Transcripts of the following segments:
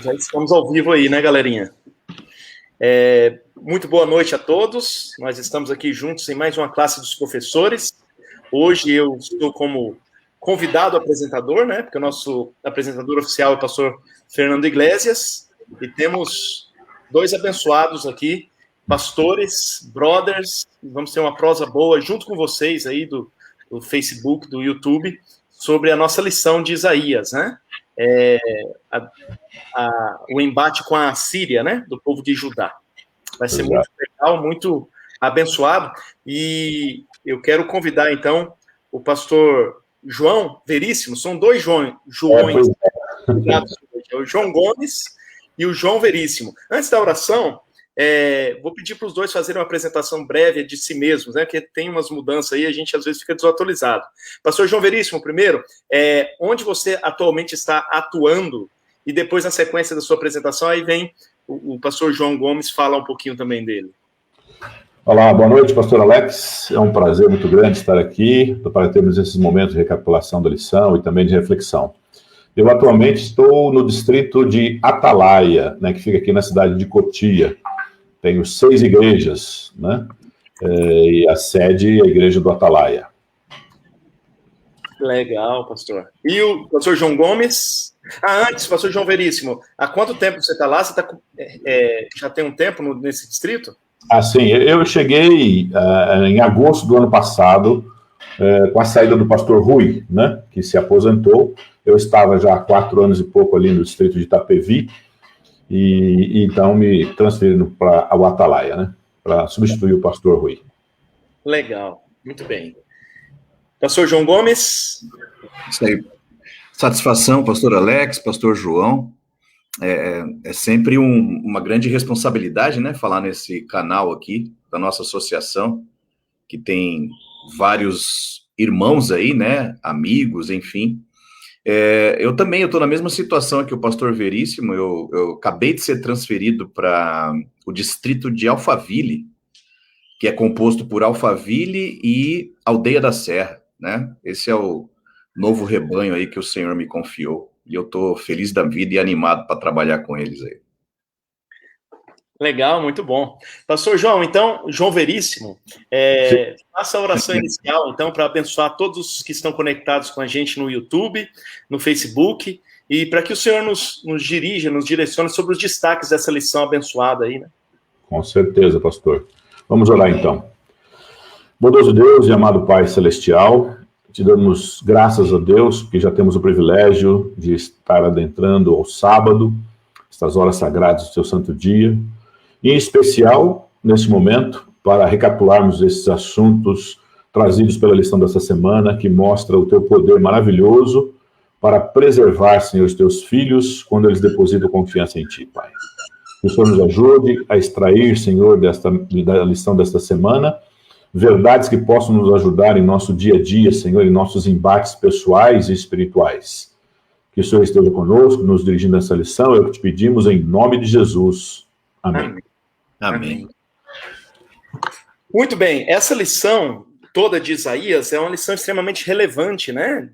Já estamos ao vivo aí, né, galerinha? Muito boa noite a todos. Nós estamos aqui juntos em mais uma classe dos professores. Hoje eu estou como convidado apresentador, né? Porque o nosso apresentador oficial é o pastor Fernando Iglesias. E temos dois abençoados aqui, pastores, brothers. Vamos ter uma prosa boa junto com vocês aí do Facebook, do YouTube, sobre a nossa lição de Isaías, né? O embate com a Síria, né, do povo de Judá. Vai ser muito legal, muito abençoado. E eu quero convidar, então, o pastor João Veríssimo. São dois Joões. É o João Gomes e o João Veríssimo. Antes da oração, vou pedir para os dois fazerem uma apresentação breve de si mesmos, né, porque tem umas mudanças aí, a gente às vezes fica desatualizado. Pastor João Veríssimo, primeiro, onde você atualmente está atuando? E depois, na sequência da sua apresentação, aí vem o pastor João Gomes falar um pouquinho também dele. Olá, boa noite, pastor Alex. É um prazer muito grande estar aqui para termos esses momentos de recapitulação da lição e também de reflexão. Eu atualmente estou no distrito de Atalaia, né, que fica aqui na cidade de Cotia. Tenho 6 igrejas, né? E a sede é a igreja do Atalaia. Legal, pastor. E o pastor João Gomes? Antes, pastor João Veríssimo, há quanto tempo você está lá? Você já tem um tempo nesse distrito? Sim, eu cheguei em agosto do ano passado, com a saída do pastor Rui, né, que se aposentou. Eu estava já há 4 anos e pouco ali no distrito de Itapevi, e então me transferindo para o Atalaia, né, para substituir o pastor Rui. Legal, muito bem. Pastor João Gomes? Isso aí. Satisfação, pastor Alex, pastor João. É sempre uma grande responsabilidade, né, falar nesse canal aqui da nossa associação, que tem vários irmãos aí, né, amigos, enfim. Eu também estou na mesma situação que o pastor Veríssimo. Eu acabei de ser transferido para o distrito de Alphaville, que é composto por Alphaville e Aldeia da Serra, né? Esse é o novo rebanho aí que o Senhor me confiou. E eu estou feliz da vida e animado para trabalhar com eles aí. Legal, muito bom. Pastor João, então, João Veríssimo, faça a oração inicial, então, para abençoar todos os que estão conectados com a gente no YouTube, no Facebook, e para que o Senhor nos dirija, nos direcione sobre os destaques dessa lição abençoada aí, né? Com certeza, pastor. Vamos orar, então. Bondoso Deus e amado Pai Celestial, te damos graças a Deus, porque já temos o privilégio de estar adentrando ao sábado, estas horas sagradas do seu santo dia, e em especial, nesse momento, para recapitularmos esses assuntos trazidos pela lição dessa semana, que mostra o teu poder maravilhoso para preservar, Senhor, os teus filhos, quando eles depositam confiança em ti, Pai. Que o Senhor nos ajude a extrair, Senhor, da lição desta semana, verdades que possam nos ajudar em nosso dia a dia, Senhor, em nossos embates pessoais e espirituais. Que o Senhor esteja conosco, nos dirigindo nessa lição, é o que te pedimos em nome de Jesus. Amém. Amém. Muito bem, essa lição toda de Isaías é uma lição extremamente relevante, né?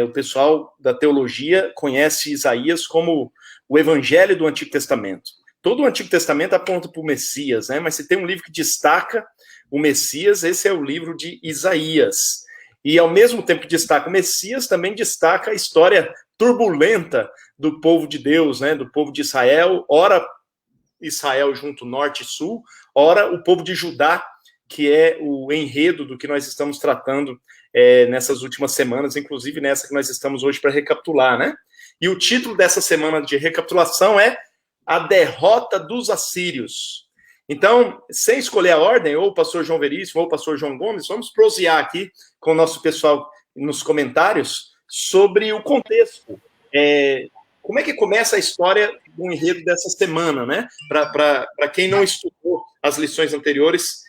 O pessoal da teologia conhece Isaías como o evangelho do Antigo Testamento. Todo o Antigo Testamento aponta para o Messias, né? Mas se tem um livro que destaca o Messias, esse é o livro de Isaías. E ao mesmo tempo que destaca o Messias, também destaca a história turbulenta do povo de Deus, né? Do povo de Israel, ora Israel junto norte e sul, ora o povo de Judá, que é o enredo do que nós estamos tratando nessas últimas semanas, inclusive nessa que nós estamos hoje para recapitular, né? E o título dessa semana de recapitulação é A Derrota dos Assírios. Então, sem escolher a ordem, ou o pastor João Veríssimo ou o pastor João Gomes, vamos prosear aqui com o nosso pessoal nos comentários sobre o contexto. Como é que começa a história do enredo dessa semana, né? Para quem não estudou as lições anteriores,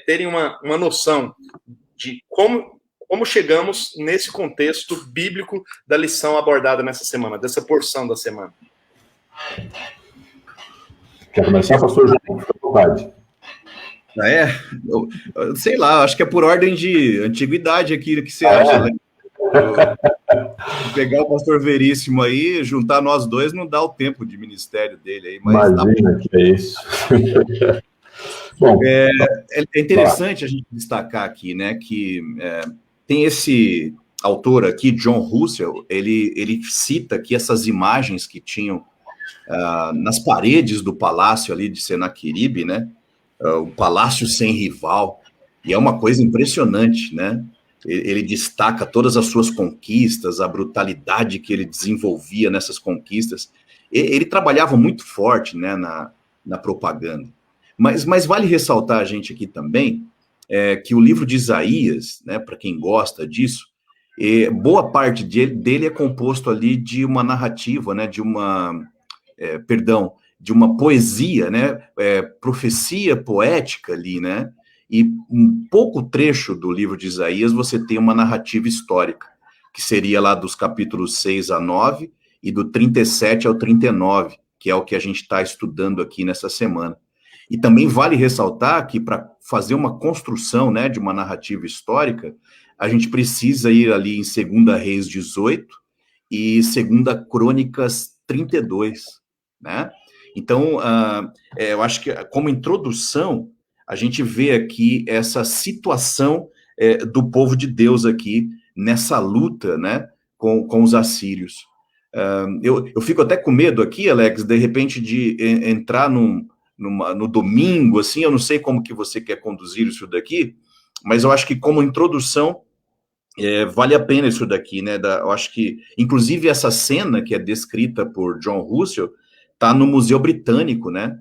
terem uma noção de como como chegamos nesse contexto bíblico da lição abordada nessa semana, dessa porção da semana. Quer começar, pastor João? Fica à vontade. Eu sei lá, acho que é por ordem de antiguidade aqui, que você acha, né? Pegar o pastor Veríssimo aí, juntar nós dois, não dá o tempo de ministério dele aí. Mas imagina que é isso. Bom, é interessante a gente destacar aqui, né, que tem esse autor aqui, John Russell, ele cita aqui essas imagens que tinham nas paredes do palácio ali de Senaqueribe, né, o palácio sem rival, e é uma coisa impressionante, né? Ele destaca todas as suas conquistas, a brutalidade que ele desenvolvia nessas conquistas. Ele trabalhava muito forte, né, na propaganda. Mas vale ressaltar a gente aqui também que o livro de Isaías, né, para quem gosta disso, boa parte dele é composto ali de uma narrativa, né, de uma poesia, né, profecia poética ali, né, e um pouco trecho do livro de Isaías você tem uma narrativa histórica, que seria lá dos capítulos 6 a 9 e do 37 ao 39, que é o que a gente está estudando aqui nessa semana. E também vale ressaltar que para fazer uma construção, né, de uma narrativa histórica, a gente precisa ir ali em 2 Reis 18 e 2 Crônicas 32, né? Então, eu acho que como introdução, a gente vê aqui essa situação do povo de Deus aqui, nessa luta, né, com os assírios. Eu fico até com medo aqui, Alex, de repente, de entrar no domingo, assim, eu não sei como que você quer conduzir isso daqui, mas eu acho que como introdução, vale a pena isso daqui, né? Eu acho que, inclusive, essa cena que é descrita por John Russell está no Museu Britânico, né?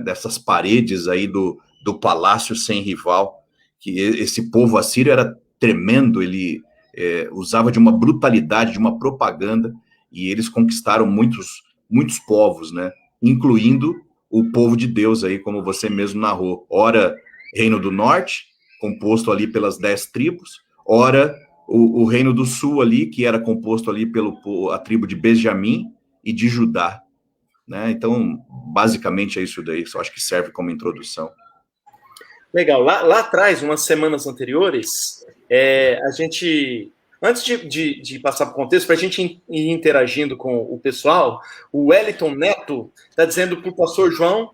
Dessas paredes aí do Palácio Sem Rival, que esse povo assírio era tremendo, ele usava de uma brutalidade, de uma propaganda, e eles conquistaram muitos povos, né? Incluindo o povo de Deus aí, como você mesmo narrou. Ora, Reino do Norte, composto ali pelas 10 tribos, ora, o Reino do Sul ali, que era composto ali a tribo de Benjamim e de Judá, né? Então, basicamente é isso daí, só acho que serve como introdução. Legal. Lá atrás, umas semanas anteriores, a gente, antes de passar para o contexto, para a gente ir interagindo com o pessoal, o Wellington Neto está dizendo para o pastor João,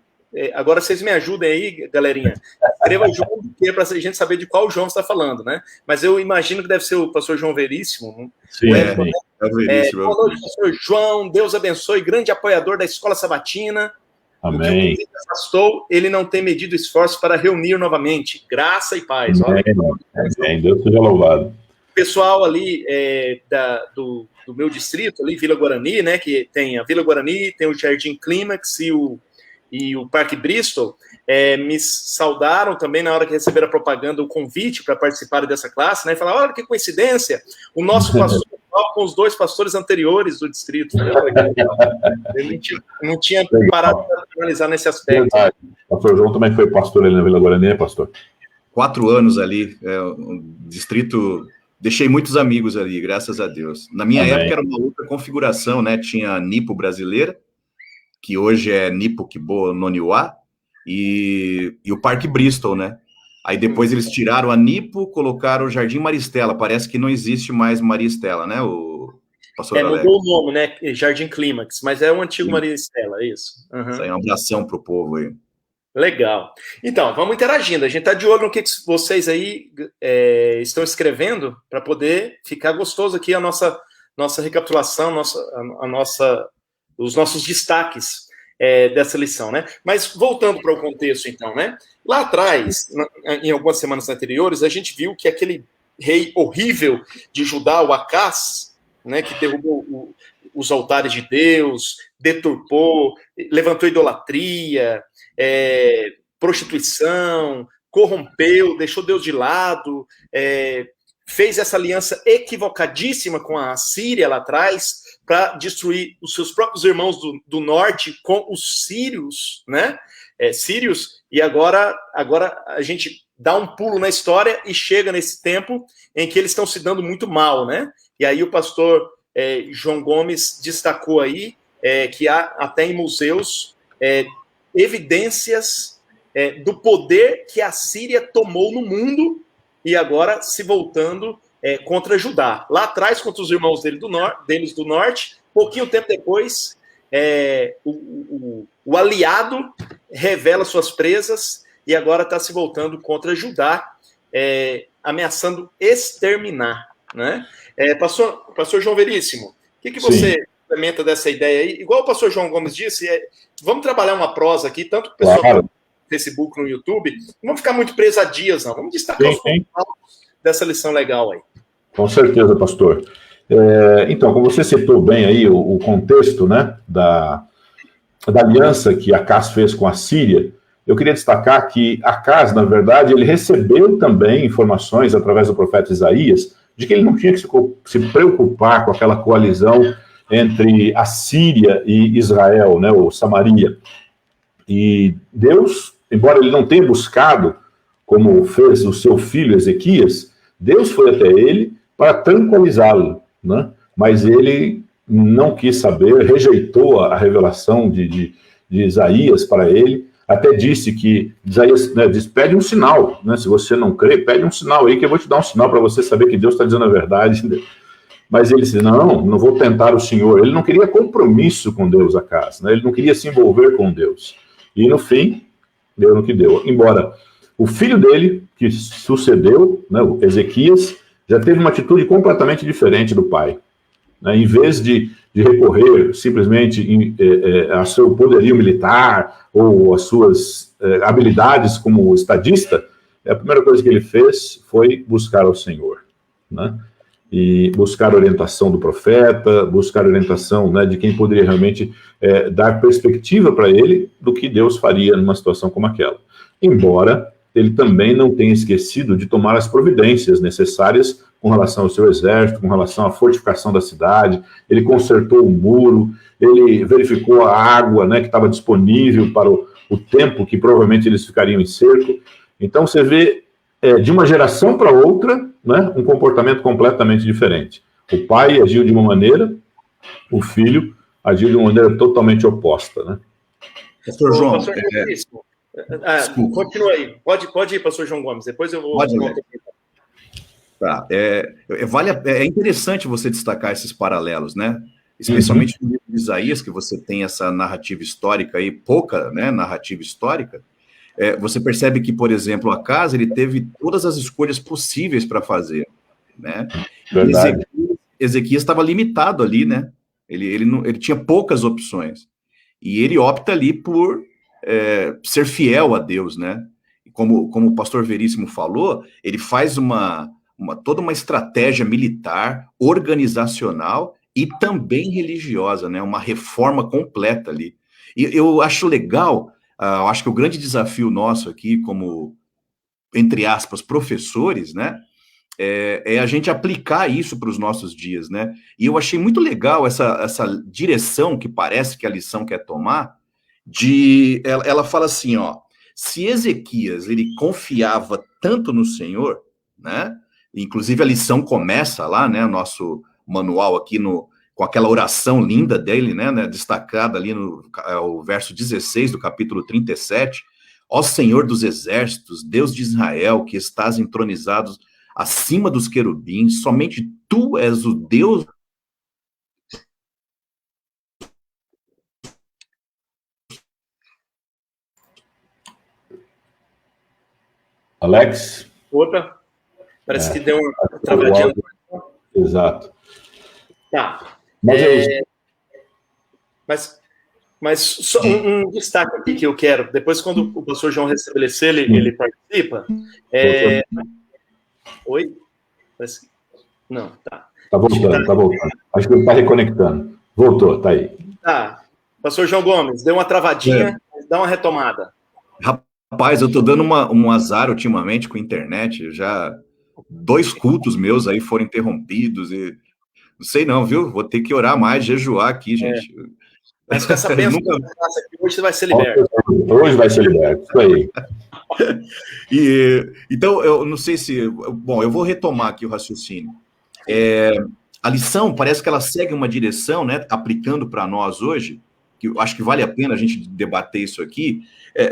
agora vocês me ajudem aí, galerinha, escreva João do quê, para a gente saber de qual João você está falando, né? Mas eu imagino que deve ser o pastor João Veríssimo. Sim, boa noite, pastor João, Deus abençoe, grande apoiador da Escola Sabatina. Amém. O que o afastou, ele não tem medido esforço para reunir novamente. Graça e paz. Amém. Amém. Deus seja louvado. O pessoal ali do meu distrito, ali, Vila Guarani, né, que tem a Vila Guarani, tem o Jardim Clímax e o Parque Bristol, me saudaram também na hora que receberam a propaganda, o convite para participar dessa classe, né, e falaram, olha que coincidência, o nosso pastor com os 2 pastores anteriores do distrito. Eu não tinha parado para analisar nesse aspecto. Verdade. O pastor João também foi pastor ali na Vila Guarani, pastor? 4 anos ali, um distrito... Deixei muitos amigos ali, graças a Deus. Na minha época era uma outra configuração, né? Tinha a Nipo brasileira, que hoje é Nipo Kibo Noniwa, e o Parque Bristol, né? Aí depois eles tiraram a Nipo, colocaram o Jardim Maristela. Parece que não existe mais Maristela, né? O pastor Alex. Mudou o nome, né? Jardim Clímax, mas é o antigo Maristela, é isso. Uhum. Isso aí é uma abração pro povo aí. Legal. Então, vamos interagindo. A gente está de olho no que vocês aí estão escrevendo para poder ficar gostoso aqui a nossa recapitulação, os nossos destaques dessa lição, né? Mas voltando para o contexto, então, né? Lá atrás, em algumas semanas anteriores, a gente viu que aquele rei horrível de Judá, o Acás, né, que derrubou os altares de Deus, deturpou, levantou idolatria, prostituição, corrompeu, deixou Deus de lado, fez essa aliança equivocadíssima com a Síria lá atrás para destruir os seus próprios irmãos do norte com os sírios, né? Sírios, e agora a gente dá um pulo na história e chega nesse tempo em que eles estão se dando muito mal, né? E aí o pastor João Gomes destacou aí que há até em museus evidências do poder que a Síria tomou no mundo e agora se voltando contra Judá. Lá atrás, contra os irmãos deles do norte, pouquinho tempo depois, o aliado revela suas presas e agora está se voltando contra Judá, ameaçando exterminar, né? Pastor João Veríssimo, o que você implementa dessa ideia aí? Igual o pastor João Gomes disse, vamos trabalhar uma prosa aqui, tanto que o pessoal no Facebook, no YouTube, não vamos ficar muito preso a dias, não. Vamos destacar os pontos dessa lição legal aí. Com certeza, pastor. Então, como você citou bem aí o contexto, né, da aliança que Acaz fez com a Síria, eu queria destacar que Acaz, na verdade, ele recebeu também informações através do profeta Isaías de que ele não tinha que se preocupar com aquela coalizão entre a Síria e Israel, né, ou Samaria. E Deus, embora ele não tenha buscado, como fez o seu filho Ezequias, Deus foi até ele para tranquilizá-lo, né? Mas ele não quis saber, rejeitou a revelação de Isaías para ele, até disse que Isaías, né, diz, pede um sinal, né? Se você não crê, pede um sinal aí, que eu vou te dar um sinal para você saber que Deus está dizendo a verdade. Mas ele disse, não vou tentar o Senhor. Ele não queria compromisso com Deus, Acaz, né? Ele não queria se envolver com Deus. E no fim, deu no que deu. Embora o filho dele, que sucedeu, né, o Ezequias, já teve uma atitude completamente diferente do pai. Né? Em vez de recorrer simplesmente a seu poderio militar ou às suas habilidades como estadista, a primeira coisa que ele fez foi buscar ao Senhor, né? E buscar a orientação do profeta, buscar a orientação, né, de quem poderia realmente dar perspectiva para ele do que Deus faria numa situação como aquela. Embora ele também não tenha esquecido de tomar as providências necessárias com relação ao seu exército, com relação à fortificação da cidade. Ele consertou o muro, ele verificou a água, né, que estava disponível para o tempo que provavelmente eles ficariam em cerco. Então você vê de uma geração para outra, né, um comportamento completamente diferente. O pai agiu de uma maneira, o filho agiu de uma maneira totalmente oposta, né? Pastor João, continua aí. Pode ir, pastor João Gomes, depois eu vou... Tá, é interessante você destacar esses paralelos, né? Especialmente no livro de Isaías, que você tem essa narrativa histórica aí, pouca, né, narrativa histórica. Você percebe que, por exemplo, Acaz, ele teve todas as escolhas possíveis para fazer, né? Ezequias estava limitado ali, né? Ele tinha poucas opções. E ele opta ali por ser fiel a Deus, né? E como o pastor Veríssimo falou, ele faz toda uma estratégia militar, organizacional e também religiosa, né? Uma reforma completa ali. E eu acho legal... eu acho que o grande desafio nosso aqui, como, entre aspas, professores, né, é a gente aplicar isso para os nossos dias, né? E eu achei muito legal essa direção que parece que a lição quer tomar, ela fala assim, ó, se Ezequias, ele confiava tanto no Senhor, né, inclusive a lição começa lá, né, nosso manual aqui com aquela oração linda dele, né, destacada ali no verso 16 do capítulo 37, ó Senhor dos exércitos, Deus de Israel, que estás entronizado acima dos querubins, somente tu és o Deus... Alex? Opa, parece que deu uma travadinha. Exato. Tá. Mas só um destaque aqui que eu quero. Depois, quando o pastor João restabelecer, ele participa. Oi? Não, tá. Tá voltando. Acho que ele está reconectando. Voltou, tá aí. Tá. Pastor João Gomes, deu uma travadinha, dá uma retomada. Rapaz, eu tô dando um azar ultimamente com a internet. Já 2 cultos meus aí foram interrompidos e... Não sei não, viu? Vou ter que orar mais, jejuar aqui, gente. Mas com essa bênção que hoje você vai ser liberto. Hoje vai ser liberto, isso aí. Então, eu não sei se... Bom, eu vou retomar aqui o raciocínio. A lição parece que ela segue uma direção, né, aplicando para nós hoje, que eu acho que vale a pena a gente debater isso aqui.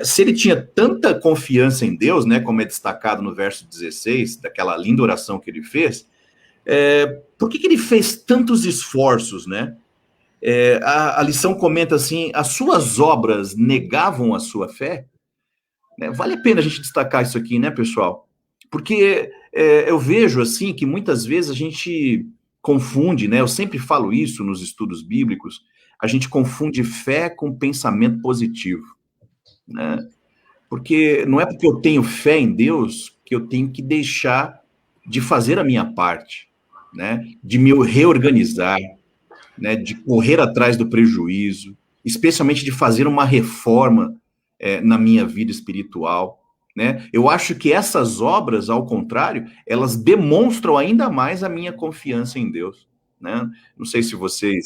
Se ele tinha tanta confiança em Deus, né, como é destacado no verso 16, daquela linda oração que ele fez, por que ele fez tantos esforços, né? A lição comenta assim, as suas obras negavam a sua fé? Vale a pena a gente destacar isso aqui, né, pessoal? Porque eu vejo, assim, que muitas vezes a gente confunde, né? Eu sempre falo isso nos estudos bíblicos, a gente confunde fé com pensamento positivo, né? Porque não é porque eu tenho fé em Deus que eu tenho que deixar de fazer a minha parte, né? De me reorganizar, né? De correr atrás do prejuízo, especialmente de fazer uma reforma na minha vida espiritual, né? Eu acho que essas obras, ao contrário, elas demonstram ainda mais a minha confiança em Deus, né? Não sei se vocês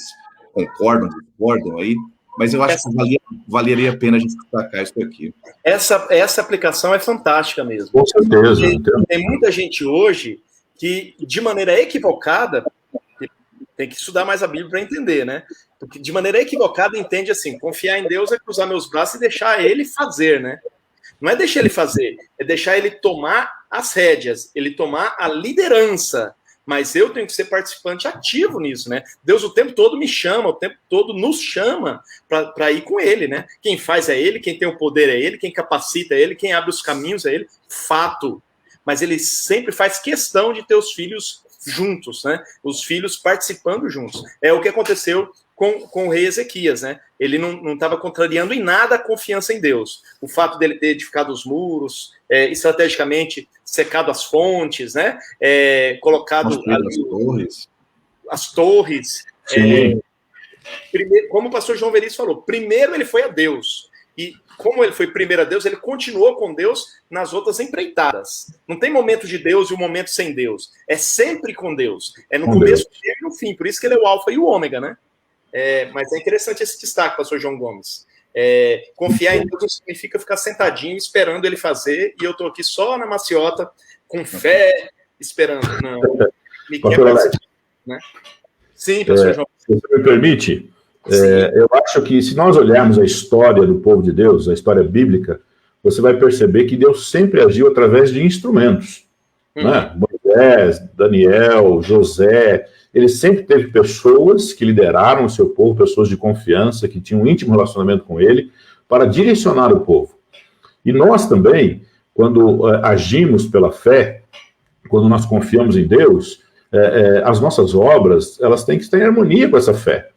concordam, discordam aí, mas eu acho que valeria a pena a gente destacar isso aqui. Essa aplicação é fantástica mesmo. Com certeza. Tem muita gente hoje que, de maneira equivocada, tem que estudar mais a Bíblia para entender, né? Porque de maneira equivocada entende assim, confiar em Deus é cruzar meus braços e deixar ele fazer, né? Não é deixar ele fazer, é deixar ele tomar as rédeas, ele tomar a liderança. Mas eu tenho que ser participante ativo nisso, né? Deus o tempo todo me chama, o tempo todo nos chama para ir com ele, né? Quem faz é ele, quem tem o poder é ele, quem capacita é ele, quem abre os caminhos é ele. Fato. Mas ele sempre faz questão de ter os filhos juntos, né? Os filhos participando juntos. É o que aconteceu com o rei Ezequias, né? Ele não estava contrariando em nada a confiança em Deus. O fato dele ter edificado os muros, estrategicamente secado as fontes, né? Colocado as torres. Primeiro, como o pastor João Veríssimo falou, primeiro ele foi a Deus. E como ele foi primeiro a Deus, ele continuou com Deus nas outras empreitadas. Não tem momento de Deus e um momento sem Deus. É sempre com Deus. É no começo, no meio e no fim. Por isso que ele é o alfa e o ômega, né? Mas é interessante esse destaque, pastor João Gomes. Confiar em Deus não significa ficar sentadinho esperando ele fazer e eu estou aqui só na maciota, com fé, esperando. Não. Me quebra, né? Sim, pastor João. Se você me permite, eu acho que se nós olharmos a história do povo de Deus, a história bíblica, você vai perceber que Deus sempre agiu através de instrumentos. Né? Moisés, Daniel, José, ele sempre teve pessoas que lideraram o seu povo, pessoas de confiança, que tinham um íntimo relacionamento com ele, para direcionar o povo. E nós também, quando agimos pela fé, quando nós confiamos em Deus, as nossas obras, elas têm que estar em harmonia com essa fé.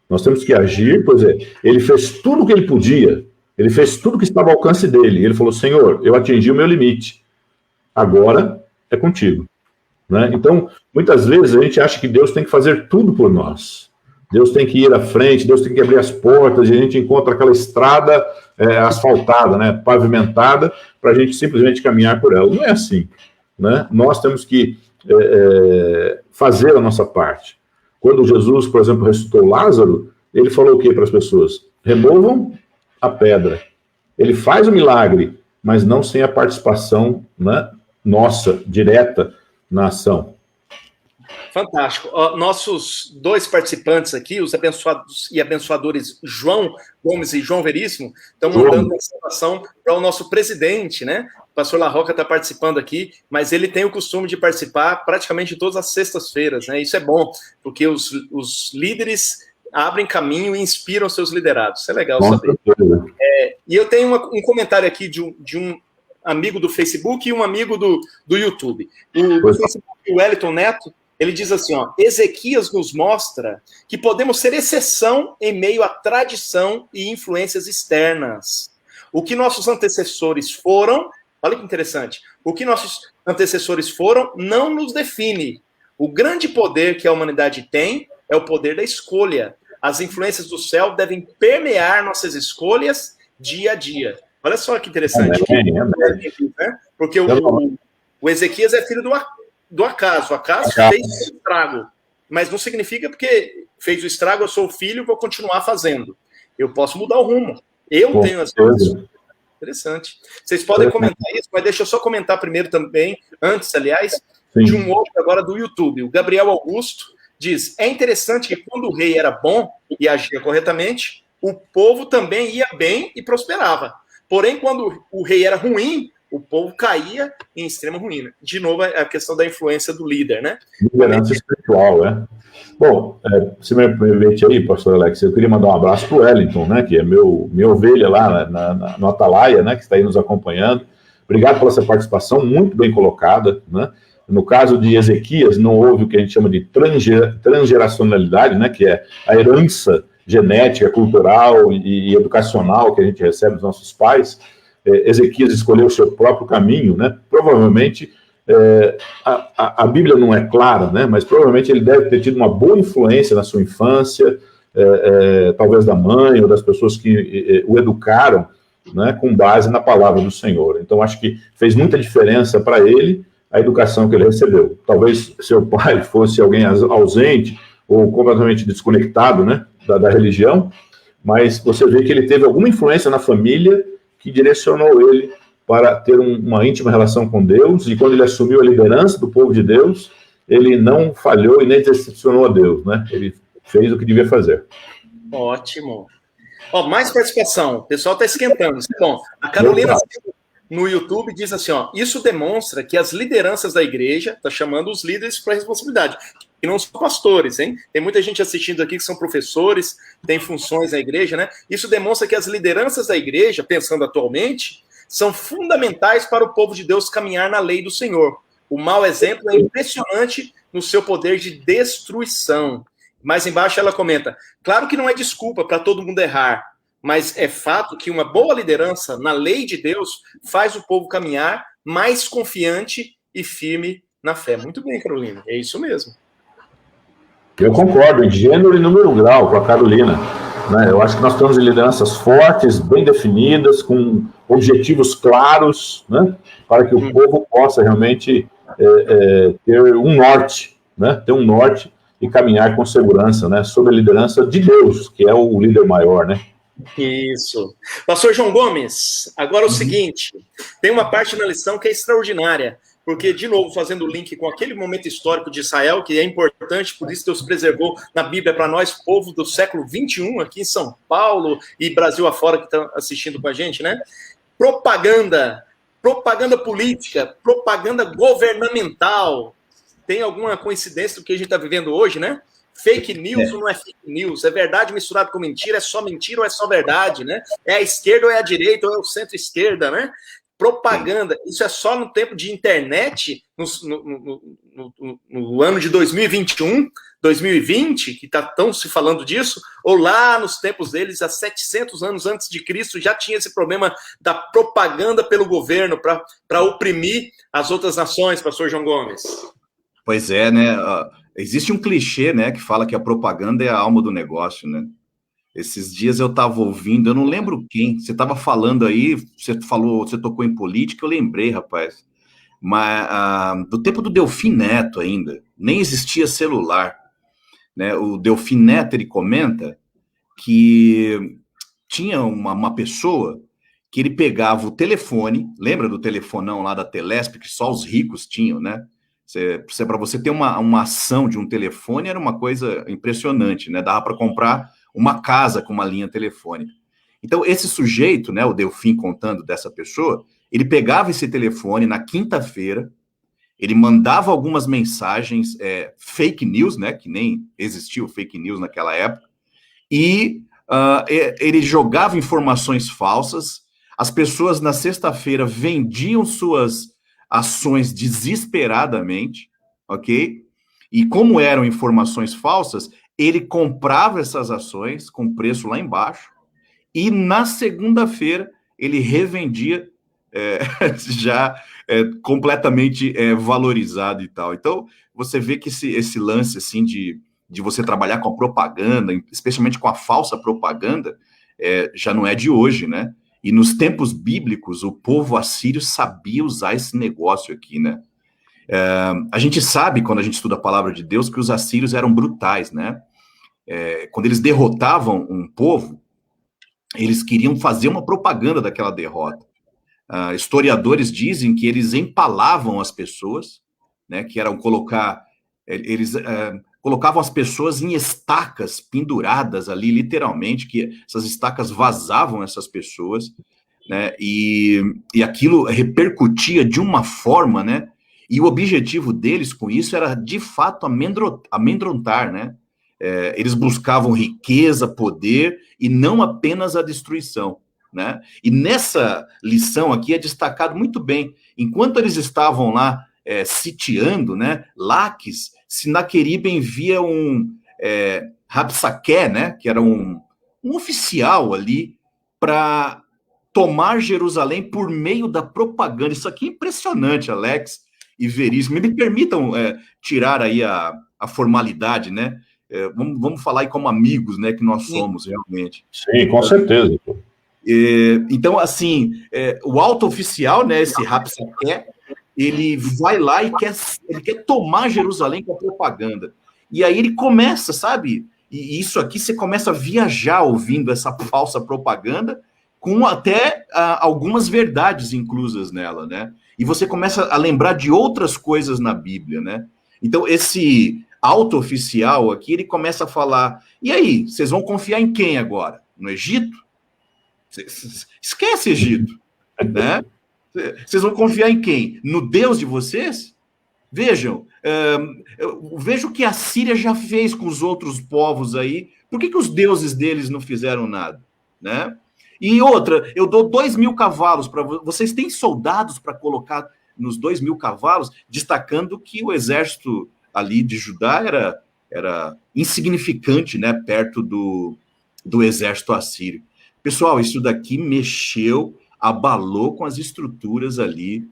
Nós temos que agir, pois ele fez tudo o que ele podia, ele fez tudo o que estava ao alcance dele. Ele falou, Senhor, eu atingi o meu limite, agora é contigo. Né? Então, muitas vezes a gente acha que Deus tem que fazer tudo por nós. Deus tem que ir à frente, Deus tem que abrir as portas, e a gente encontra aquela estrada asfaltada, né, pavimentada, para a gente simplesmente caminhar por ela. Não é assim. Né? Nós temos que fazer a nossa parte. Quando Jesus, por exemplo, ressuscitou Lázaro, ele falou o quê para as pessoas? Removam a pedra. Ele faz o milagre, mas não sem a participação, né, nossa, direta, na ação. Fantástico. Nossos dois participantes aqui, os abençoados e abençoadores João Gomes e João Veríssimo, estão mandando uma informação para o nosso presidente, né? O pastor La Roca está participando aqui, mas ele tem o costume de participar praticamente todas as sextas-feiras, né? Isso é bom, porque os líderes abrem caminho e inspiram seus liderados. Isso é legal saber. E eu tenho um comentário aqui de um amigo do Facebook e um amigo do YouTube. O Facebook, o Wellington Neto, ele diz assim, Ezequias nos mostra que podemos ser exceção em meio à tradição e influências externas. O que nossos antecessores foram, olha que interessante, o que nossos antecessores foram não nos define. O grande poder que a humanidade tem é o poder da escolha. As influências do céu devem permear nossas escolhas dia a dia. Olha só que interessante. Né? Porque o Ezequias é filho do acaso. O acaso fez o estrago. Mas não significa porque fez o estrago, eu sou o filho, vou continuar fazendo. Eu posso mudar o rumo. Eu tenho as coisas. interessante. Vocês podem comentar isso, mas deixa eu só comentar primeiro também, antes, aliás, Sim. de um outro agora do YouTube. O Gabriel Augusto diz, é interessante que quando o rei era bom e agia corretamente, o povo também ia bem e prosperava. Porém, quando o rei era ruim, o povo caía em extrema ruína. De novo, a questão da influência do líder, né? Liderança espiritual, né? Bom, se me permite aí, pastor Alex, eu queria mandar um abraço para o Wellington, né, que é minha ovelha lá no Atalaia, né, que está aí nos acompanhando. Obrigado pela sua participação, muito bem colocada, né? No caso de Ezequias, não houve o que a gente chama de transgeracionalidade, né, que é a herança genética, cultural e educacional que a gente recebe dos nossos pais. Ezequias escolheu o seu próprio caminho, né? Provavelmente a Bíblia não é clara, né? Mas provavelmente ele deve ter tido uma boa influência na sua infância, talvez da mãe ou das pessoas que o educaram, né? Com base na palavra do Senhor. Então acho que fez muita diferença para ele a educação que ele recebeu. Talvez seu pai fosse alguém ausente ou completamente desconectado, né? Da religião, mas você vê que ele teve alguma influência na família que direcionou ele para ter uma íntima relação com Deus, e quando ele assumiu a liderança do povo de Deus, ele não falhou e nem decepcionou a Deus, né? Ele fez o que devia fazer. Ótimo. Ó, mais participação, o pessoal está esquentando, isso é bom. A Carolina no YouTube diz assim, ó, isso demonstra que as lideranças da igreja, está chamando os líderes para a responsabilidade, que não são pastores, hein? Tem muita gente assistindo aqui que são professores, tem funções na igreja, né? Isso demonstra que as lideranças da igreja, pensando atualmente, são fundamentais para o povo de Deus caminhar na lei do Senhor. O mau exemplo é impressionante no seu poder de destruição. Mais embaixo ela comenta, claro que não é desculpa para todo mundo errar, mas é fato que uma boa liderança na lei de Deus faz o povo caminhar mais confiante e firme na fé. Muito bem, Carolina, é isso mesmo. Eu concordo, em gênero e número grau com a Carolina. Né? Eu acho que nós temos lideranças fortes, bem definidas, com objetivos claros, né? Para que o povo possa realmente ter um norte, né? Ter um norte e caminhar com segurança, né? Sob a liderança de Deus, que é o líder maior, né? Isso. Pastor João Gomes, agora o seguinte, tem uma parte na lição que é extraordinária, porque, de novo, fazendo o link com aquele momento histórico de Israel, que é importante, por isso Deus preservou na Bíblia para nós, povo do século XXI, aqui em São Paulo e Brasil afora, que estão assistindo com a gente, né? Propaganda política, propaganda governamental. Tem alguma coincidência do que a gente está vivendo hoje, né? Fake news ou não é fake news? É verdade misturado com mentira? É só mentira ou é só verdade, né? É a esquerda ou é a direita ou é o centro-esquerda, né? Propaganda, isso é só no tempo de internet, no ano de 2021, 2020, que está tão se falando disso, ou lá nos tempos deles, há 700 anos antes de Cristo, já tinha esse problema da propaganda pelo governo para oprimir as outras nações, pastor João Gomes. Pois é, né? Existe um clichê, né, que fala que a propaganda é a alma do negócio, né? Esses dias eu estava ouvindo, eu não lembro quem, você estava falando aí, você tocou em política, eu lembrei, rapaz, mas do tempo do Delfim Neto ainda, nem existia celular, né? O Delfim Neto, ele comenta que tinha uma pessoa que ele pegava o telefone, lembra do telefonão lá da Telesp, que só os ricos tinham, né? Para você ter uma ação de um telefone era uma coisa impressionante, né? Dava para comprar uma casa com uma linha telefônica. Então, esse sujeito, né, o Delfim contando dessa pessoa, ele pegava esse telefone na quinta-feira, ele mandava algumas mensagens, fake news, né, que nem existiu fake news naquela época, e ele jogava informações falsas, as pessoas na sexta-feira vendiam suas ações desesperadamente, ok? E como eram informações falsas, ele comprava essas ações com preço lá embaixo e na segunda-feira ele revendia já completamente valorizado e tal. Então, você vê que esse lance assim de você trabalhar com a propaganda, especialmente com a falsa propaganda, já não é de hoje, né? E nos tempos bíblicos, o povo assírio sabia usar esse negócio aqui, né? A gente sabe, quando a gente estuda a palavra de Deus, que os assírios eram brutais, né? Quando eles derrotavam um povo, eles queriam fazer uma propaganda daquela derrota. historiadores dizem que eles empalavam as pessoas, né, que eram eles colocavam as pessoas em estacas penduradas ali, literalmente, que essas estacas vazavam essas pessoas, né, e aquilo repercutia de uma forma, né, e o objetivo deles com isso era, de fato, amedrontar, né, eles buscavam riqueza, poder, e não apenas a destruição, né, e nessa lição aqui é destacado muito bem, enquanto eles estavam lá sitiando, né, Laques, Sinaqueribe envia Rabsaqué, né, que era um oficial ali, para tomar Jerusalém por meio da propaganda. Isso aqui é impressionante, Alex e Veríssimo. Me permitam tirar aí a formalidade, né? Vamos falar aí como amigos, né, que nós somos realmente. Sim, com certeza. Então, assim, o alto oficial, né, esse Rabsaqué, ele vai lá e ele quer tomar Jerusalém com a propaganda. E aí ele começa, sabe? E isso aqui você começa a viajar ouvindo essa falsa propaganda, com até algumas verdades inclusas nela, né? E você começa a lembrar de outras coisas na Bíblia, né? Então, esse alto oficial aqui, ele começa a falar, e aí, vocês vão confiar em quem agora? No Egito? Esquece Egito, né? Vocês vão confiar em quem? No Deus de vocês? Vejam, veja o que a Síria já fez com os outros povos aí. Por que os deuses deles não fizeram nada? Né? E outra, eu dou 2.000 cavalos para vocês. Têm soldados para colocar nos 2.000 cavalos, destacando que o exército ali de Judá era insignificante, né, perto do exército assírio. Pessoal, isso daqui abalou com as estruturas ali,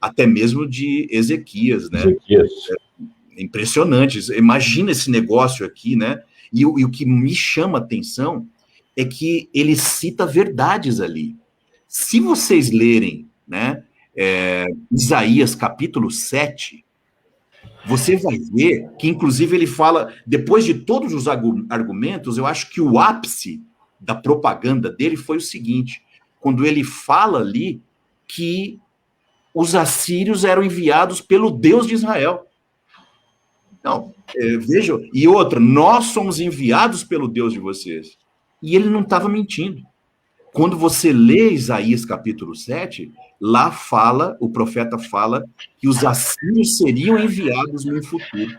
até mesmo de Ezequias, né? Ezequias. Impressionante. Imagina esse negócio aqui, né? E o que me chama a atenção é que ele cita verdades ali. Se vocês lerem, né, Isaías capítulo 7, você vai ver que, inclusive, ele fala, depois de todos os argumentos, eu acho que o ápice da propaganda dele foi o seguinte, quando ele fala ali que os assírios eram enviados pelo Deus de Israel. Não, vejam, e outra, nós somos enviados pelo Deus de vocês. E ele não estava mentindo. Quando você lê Isaías capítulo 7, lá o profeta fala que os assírios seriam enviados no futuro.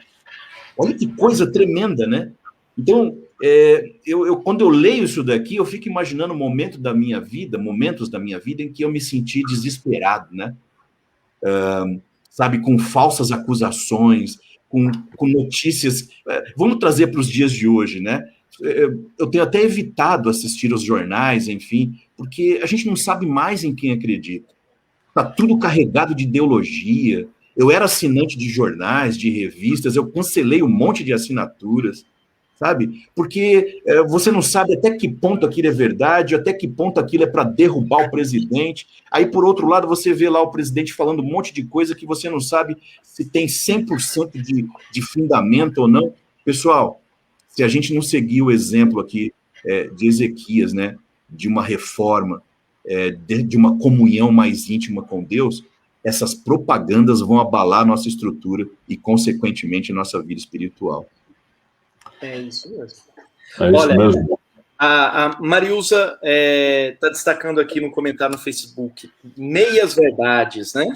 Olha que coisa tremenda, né? Então, quando eu leio isso daqui, eu fico imaginando momentos da minha vida em que eu me senti desesperado, né? Sabe, com falsas acusações, com notícias. Vamos trazer para os dias de hoje, né? Eu tenho até evitado assistir aos jornais, enfim, porque a gente não sabe mais em quem acredita. Está tudo carregado de ideologia. Eu era assinante de jornais, de revistas, eu cancelei um monte de assinaturas, sabe? Porque você não sabe até que ponto aquilo é verdade, até que ponto aquilo é para derrubar o presidente. Aí, por outro lado, você vê lá o presidente falando um monte de coisa que você não sabe se tem 100% de fundamento ou não. Pessoal, se a gente não seguir o exemplo aqui de Ezequias, né, de uma reforma, de uma comunhão mais íntima com Deus, essas propagandas vão abalar nossa estrutura e, consequentemente, nossa vida espiritual. É isso mesmo. Olha, mesmo. A Mariusa está destacando aqui no comentário no Facebook meias verdades, né?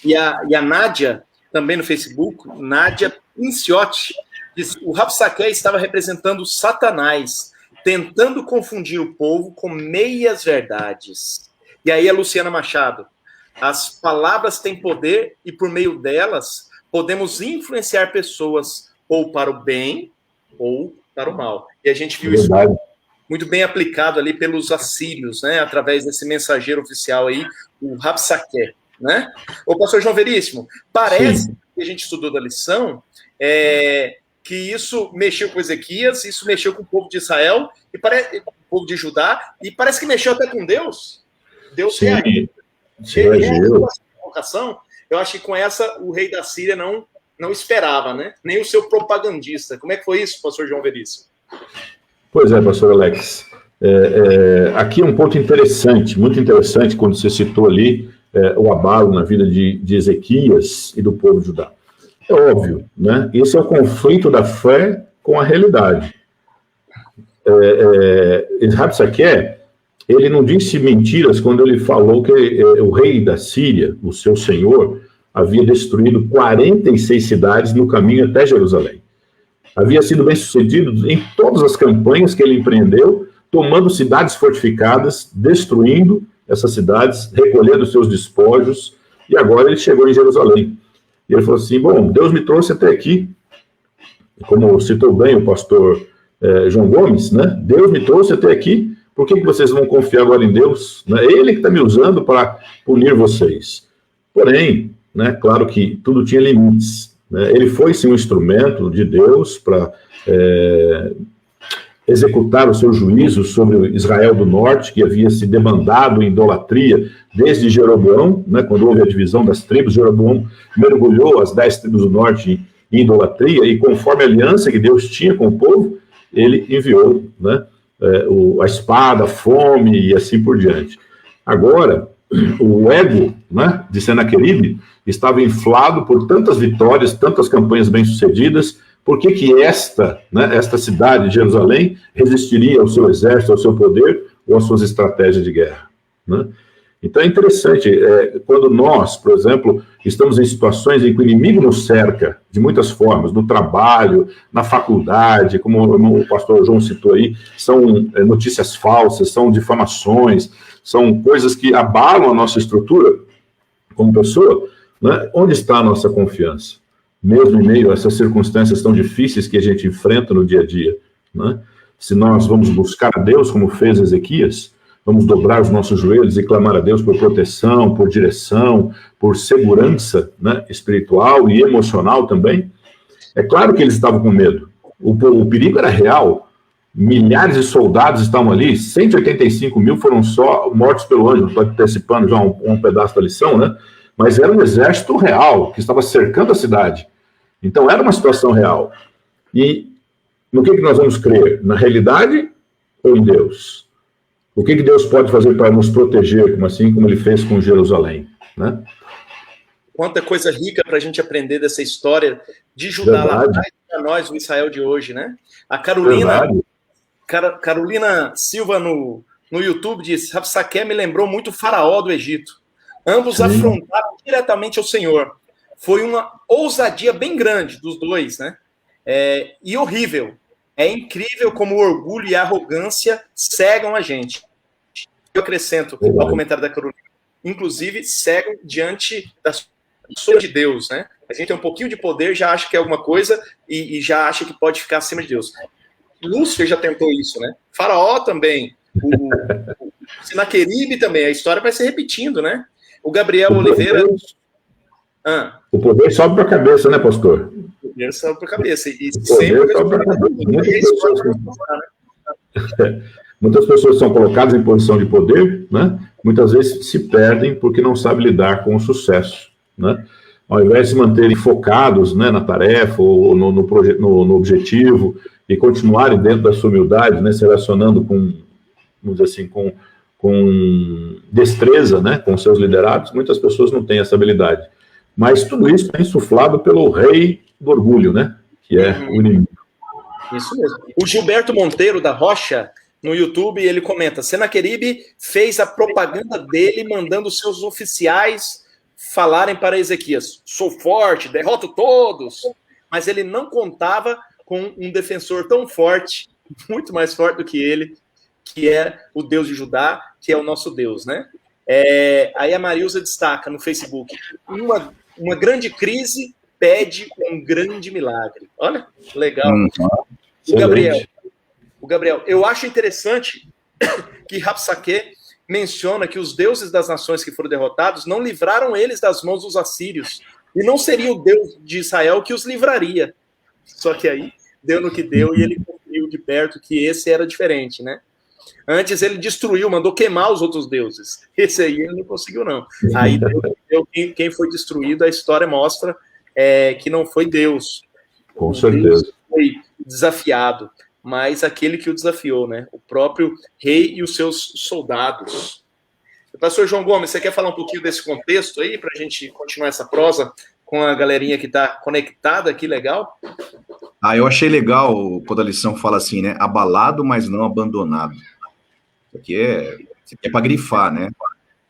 E a Nádia, também no Facebook, Nádia Pinciotti, diz, o Rabsaqué estava representando Satanás, tentando confundir o povo com meias verdades. E aí a Luciana Machado, as palavras têm poder e por meio delas podemos influenciar pessoas ou para o bem ou para o mal. E a gente viu isso muito bem aplicado ali pelos assírios, né, através desse mensageiro oficial aí, o Rabsaqué, né? Ô, pastor João Veríssimo, parece que a gente estudou da lição, que isso mexeu com Ezequias, isso mexeu com o povo de Israel, e com o povo de Judá, e parece que mexeu até com Deus. Deus reagiu a essa provocação. Eu acho que com essa o rei da Síria não esperava, né? Nem o seu propagandista. Como é que foi isso, pastor João Veríssimo? Pois é, pastor Alex. Aqui é um ponto interessante, muito interessante, quando você citou ali o abalo na vida de Ezequias e do povo de Judá. É óbvio, né? Esse é o conflito da fé com a realidade. Rabsaque, ele não disse mentiras quando ele falou que o rei da Síria, o seu senhor, havia destruído 46 cidades no caminho até Jerusalém. Havia sido bem sucedido em todas as campanhas que ele empreendeu, tomando cidades fortificadas, destruindo essas cidades, recolhendo seus despojos, e agora ele chegou em Jerusalém. E ele falou assim, bom, Deus me trouxe até aqui, como citou bem o pastor João Gomes, né? Deus me trouxe até aqui, por que vocês vão confiar agora em Deus? Né? Ele que está me usando para punir vocês. Porém, né, claro que tudo tinha limites. Né? Ele foi, sim, um instrumento de Deus para executar o seu juízo sobre Israel do Norte, que havia se demandado em idolatria desde Jeroboão, né, quando houve a divisão das tribos. Jeroboão mergulhou as 10 tribos do Norte em idolatria, e conforme a aliança que Deus tinha com o povo, ele enviou, né, a espada, a fome e assim por diante. Agora, o ego, né, de Senaqueribe estava inflado por tantas vitórias, tantas campanhas bem-sucedidas. Por que esta cidade de Jerusalém resistiria ao seu exército, ao seu poder ou às suas estratégias de guerra? Né? Então é interessante, quando nós, por exemplo, estamos em situações em que o inimigo nos cerca de muitas formas, no trabalho, na faculdade, como o pastor João citou aí, são notícias falsas, são difamações, são coisas que abalam a nossa estrutura como pessoa, né? Onde está a nossa confiança? Mesmo em meio a essas circunstâncias tão difíceis que a gente enfrenta no dia a dia, né? Se nós vamos buscar a Deus, como fez Ezequias, vamos dobrar os nossos joelhos e clamar a Deus por proteção, por direção, por segurança, né, espiritual e emocional também. É claro que eles estavam com medo. O perigo era real. Milhares de soldados estavam ali, 185 mil foram só mortos pelo anjo. Estou antecipando já um pedaço da lição, né? Mas era um exército real, que estava cercando a cidade. Então era uma situação real. E no que nós vamos crer? Na realidade ou em Deus? O que Deus pode fazer para nos proteger, como ele fez com Jerusalém? Né? Quanta coisa rica para a gente aprender dessa história de Judá lá atrás para nós, o Israel de hoje, né? A Carolina Silva no YouTube diz, Rabsaque me lembrou muito o faraó do Egito. Ambos afrontaram diretamente ao Senhor. Foi uma ousadia bem grande dos dois, né? E horrível. É incrível como o orgulho e a arrogância cegam a gente. Eu acrescento ao comentário da Carolina. Inclusive, cegam diante da pessoa de Deus, né? A gente tem um pouquinho de poder, já acha que é alguma coisa e já acha que pode ficar acima de Deus. Lúcifer já tentou isso, né? Faraó também. O Senaqueribe também. A história vai se repetindo, né? O Gabriel Oliveira... O poder sobe para a cabeça, né, pastor? O poder sobe para a cabeça. E sempre sobe para a cabeça. Muitas pessoas são colocadas em posição de poder, né? Muitas vezes se perdem porque não sabem lidar com o sucesso, né? Ao invés de se manterem focados, né, na tarefa ou no objetivo e continuarem dentro da sua humildade, né, se relacionando com, vamos dizer assim, com destreza, né, com seus liderados, muitas pessoas não têm essa habilidade. Mas tudo isso é insuflado pelo rei do orgulho, né, que é o inimigo. Isso mesmo. O Gilberto Monteiro, da Rocha, no YouTube, ele comenta, Senaqueribe fez a propaganda dele mandando seus oficiais falarem para Ezequias, sou forte, derroto todos, mas ele não contava com um defensor tão forte, muito mais forte do que ele, que é o Deus de Judá, que é o nosso Deus, né? Aí a Marilza destaca no Facebook, uma grande crise pede um grande milagre. Olha, legal. O Gabriel, eu acho interessante que Rabsaque menciona que os deuses das nações que foram derrotados não livraram eles das mãos dos assírios, e não seria o Deus de Israel que os livraria. Só que aí deu no que deu e ele concluiu de perto que esse era diferente, né? Antes ele destruiu, mandou queimar os outros deuses. Esse aí ele não conseguiu, não. Aí quem foi destruído, a história mostra que não foi Deus. Com certeza. Deus foi desafiado. mas aquele que o desafiou, né? O próprio rei e os seus soldados. Pastor João Gomes, você quer falar um pouquinho desse contexto aí, para a gente continuar essa prosa com a galerinha que está conectada aqui, legal? Eu achei legal quando a lição fala assim, né? Abalado, mas não abandonado. Isso aqui é para grifar, né?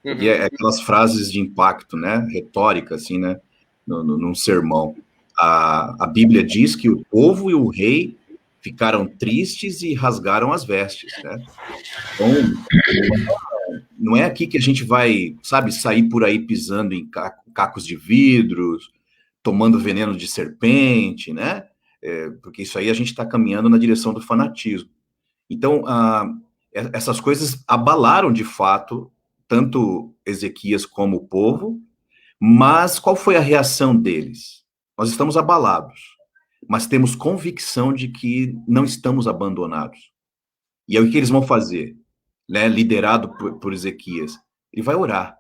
E é aquelas frases de impacto, né? Retórica, assim, né? Num sermão. A Bíblia diz que o povo e o rei ficaram tristes e rasgaram as vestes, né? Então, não é aqui que a gente vai, sabe, sair por aí pisando em cacos de vidros, tomando veneno de serpente, né? Porque isso aí a gente está caminhando na direção do fanatismo. Então, essas coisas abalaram, de fato, tanto Ezequias como o povo, mas qual foi a reação deles? Nós estamos abalados, mas temos convicção de que não estamos abandonados. E aí o que eles vão fazer? Né, liderado por Ezequias, ele vai orar,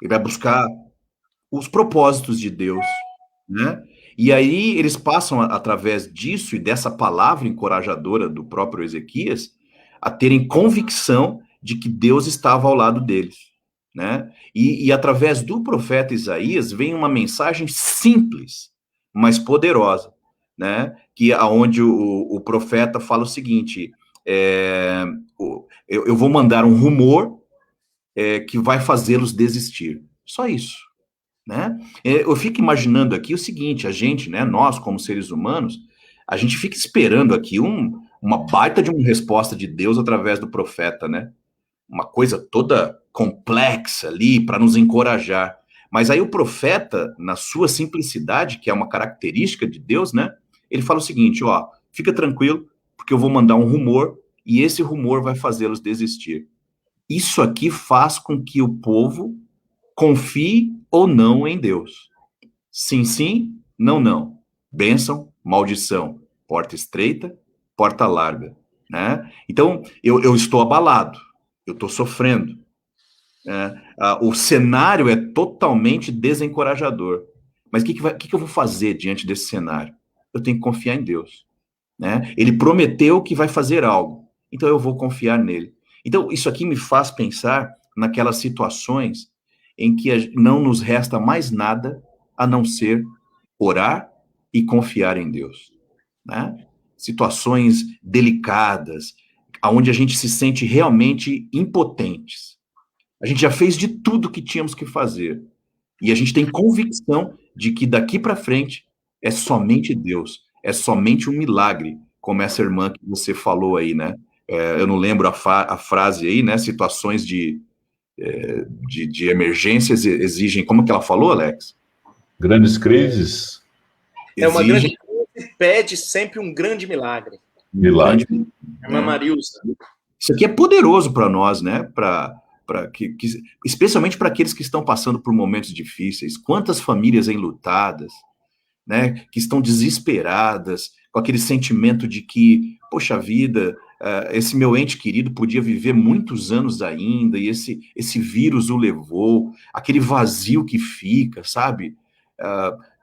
ele vai buscar os propósitos de Deus, né? E aí eles passam, através disso e dessa palavra encorajadora do próprio Ezequias, a terem convicção de que Deus estava ao lado deles, né? E através do profeta Isaías vem uma mensagem simples, mas poderosa, né? Que aonde o profeta fala o seguinte: eu vou mandar um rumor que vai fazê-los desistir. Só isso, né? Eu fico imaginando aqui o seguinte: a gente, né, nós como seres humanos, a gente fica esperando aqui uma baita de uma resposta de Deus através do profeta, né? Uma coisa toda complexa ali para nos encorajar. Mas aí o profeta, na sua simplicidade, que é uma característica de Deus, né? Ele fala o seguinte: ó, fica tranquilo, porque eu vou mandar um rumor e esse rumor vai fazê-los desistir. Isso aqui faz com que o povo confie ou não em Deus. Sim, sim, não, não. Bênção, maldição. Porta estreita, porta larga, né? Então, eu estou abalado, eu estou sofrendo. Né? O cenário é totalmente desencorajador. Mas o que eu vou fazer diante desse cenário? Eu tenho que confiar em Deus. Né? Ele prometeu que vai fazer algo, então eu vou confiar nele. Então, isso aqui me faz pensar naquelas situações em que não nos resta mais nada a não ser orar e confiar em Deus. Né? Situações delicadas, onde a gente se sente realmente impotentes. A gente já fez de tudo que tínhamos que fazer. E a gente tem convicção de que daqui para frente é somente Deus, é somente um milagre, como essa irmã que você falou aí, né? Eu não lembro a frase aí, né? Situações de emergências exigem, como que ela falou, Alex? Grandes crises. Uma grande crise pede sempre um grande milagre. Milagre. Irmã Marilza. Isso aqui é poderoso para nós, né? Especialmente para aqueles que estão passando por momentos difíceis. Quantas famílias enlutadas, né? Que estão desesperadas, com aquele sentimento de que, poxa vida, esse meu ente querido podia viver muitos anos ainda, e esse vírus o levou, aquele vazio que fica, sabe?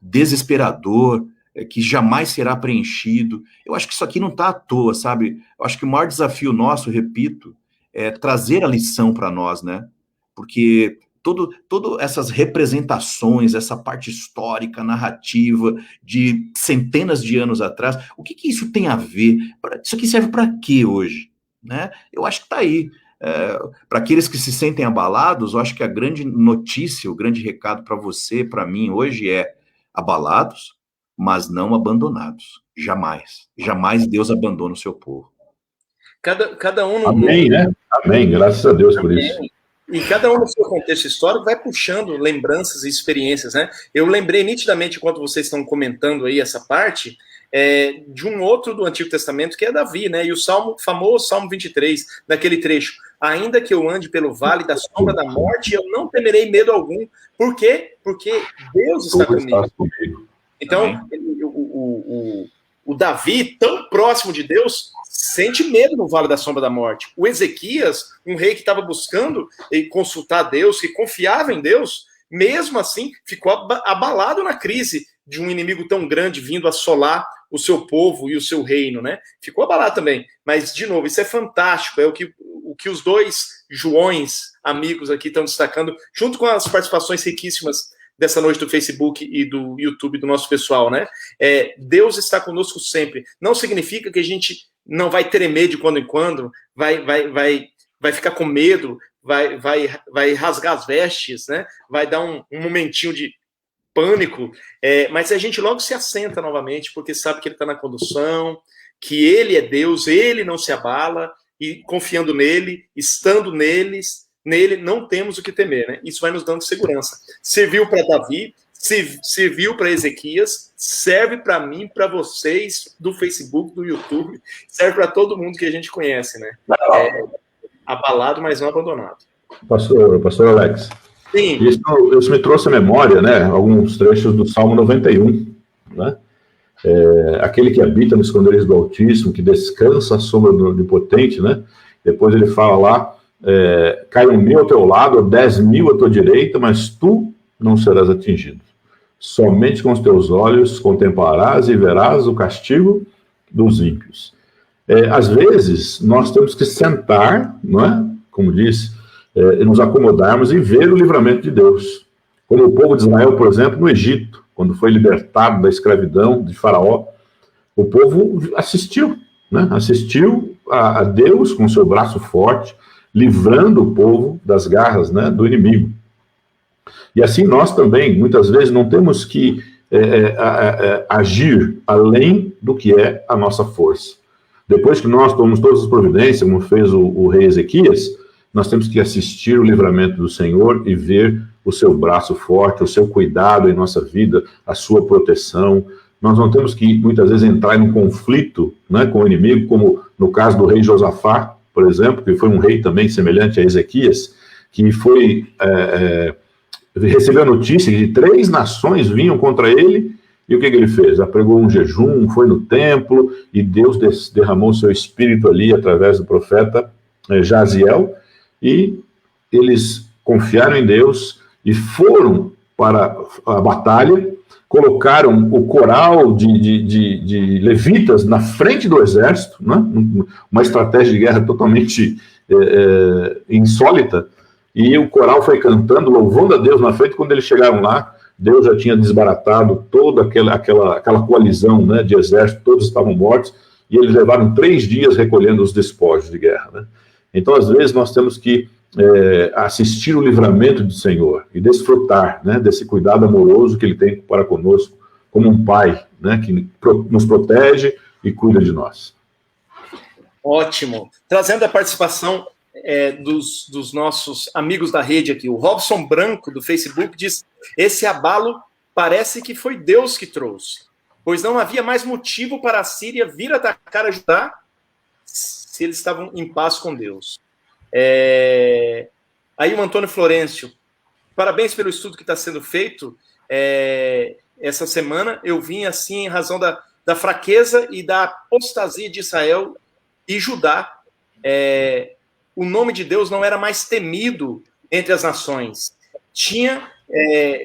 Desesperador, que jamais será preenchido. Eu acho que isso aqui não está à toa, sabe? Eu acho que o maior desafio nosso, repito, é trazer a lição para nós, né? Porque todas essas representações, essa parte histórica, narrativa de centenas de anos atrás, o que isso tem a ver? Isso aqui serve para quê hoje? Né? Eu acho que está aí. Para aqueles que se sentem abalados, eu acho que a grande notícia, o grande recado para você, para mim hoje é: abalados, mas não abandonados. Jamais. Jamais Deus abandona o seu povo. Cada um... Amém, né? Amém, graças a Deus por isso. E cada um no seu contexto histórico vai puxando lembranças e experiências, né? Eu lembrei nitidamente, enquanto vocês estão comentando aí essa parte, de um outro do Antigo Testamento, que é Davi, né? E o famoso Salmo 23, naquele trecho: ainda que eu ande pelo vale da sombra da morte, eu não temerei medo algum. Por quê? Porque Deus está comigo. Então, o Davi, tão próximo de Deus, sente medo no vale da sombra da morte. O Ezequias, um rei que estava buscando consultar Deus, que confiava em Deus, mesmo assim ficou abalado na crise de um inimigo tão grande vindo assolar o seu povo e o seu reino, né? Ficou abalado também. Mas, de novo, isso é fantástico, é o que os dois Joões, amigos aqui, estão destacando, junto com as participações riquíssimas dessa noite do Facebook e do YouTube do nosso pessoal, né? Deus está conosco sempre. Não significa que a gente não vai tremer de quando em quando, vai ficar com medo, vai rasgar as vestes, né? Vai dar um momentinho de pânico, mas a gente logo se assenta novamente, porque sabe que ele está na condução, que ele é Deus, ele não se abala, e confiando nele, estando nele não temos o que temer, né? Isso vai nos dando segurança. Serviu para Davi, serviu para Ezequias, serve para mim, para vocês do Facebook, do YouTube, serve para todo mundo que a gente conhece, né? Abalado, mas não abandonado. Pastor Alex. Sim. Isso me trouxe à memória, né, alguns trechos do Salmo 91, né? Aquele que habita no esconderijo do Altíssimo, que descansa à sombra do Onipotente, né? Depois ele fala lá, cai 1.000 ao teu lado, 10.000 à tua direita, mas tu não serás atingido. Somente com os teus olhos contemplarás e verás o castigo dos ímpios. Às vezes, nós temos que sentar, não é? Como disse, nos acomodarmos e ver o livramento de Deus. Como o povo de Israel, por exemplo, no Egito, quando foi libertado da escravidão de Faraó, o povo assistiu, né? Assistiu a Deus com seu braço forte, livrando o povo das garras, né, do inimigo. E assim nós também, muitas vezes, não temos que agir além do que é a nossa força. Depois que nós tomamos todas as providências, como fez o rei Ezequias, nós temos que assistir o livramento do Senhor e ver o seu braço forte, o seu cuidado em nossa vida, a sua proteção. Nós não temos que, muitas vezes, entrar em um conflito, né, com o inimigo, como no caso do rei Josafá, por exemplo, que foi um rei também semelhante a Ezequias, que foi recebeu a notícia de 3 nações vinham contra ele, e o que ele fez? Apregou um jejum, foi no templo, e Deus derramou seu espírito ali através do profeta Jaziel, e eles confiaram em Deus e foram para a batalha, colocaram o coral de levitas na frente do exército, né? Uma estratégia de guerra totalmente insólita, e o coral foi cantando, louvando a Deus na frente. Quando eles chegaram lá, Deus já tinha desbaratado toda aquela coalizão, né, de exército, todos estavam mortos, e eles levaram 3 dias recolhendo os despojos de guerra, né? Então, às vezes, nós temos que assistir o livramento do Senhor e desfrutar, né, desse cuidado amoroso que Ele tem para conosco, como um pai, né, que nos protege e cuida de nós. Ótimo. Trazendo a participação dos nossos amigos da rede aqui, o Robson Branco, do Facebook, diz: esse abalo parece que foi Deus que trouxe, pois não havia mais motivo para a Síria vir atacar a Judá se eles estavam em paz com Deus. Aí o Antônio Florencio, parabéns pelo estudo que está sendo feito. Essa semana eu vim assim em razão da fraqueza e da apostasia de Israel e Judá. O nome de Deus não era mais temido entre as nações. Tinha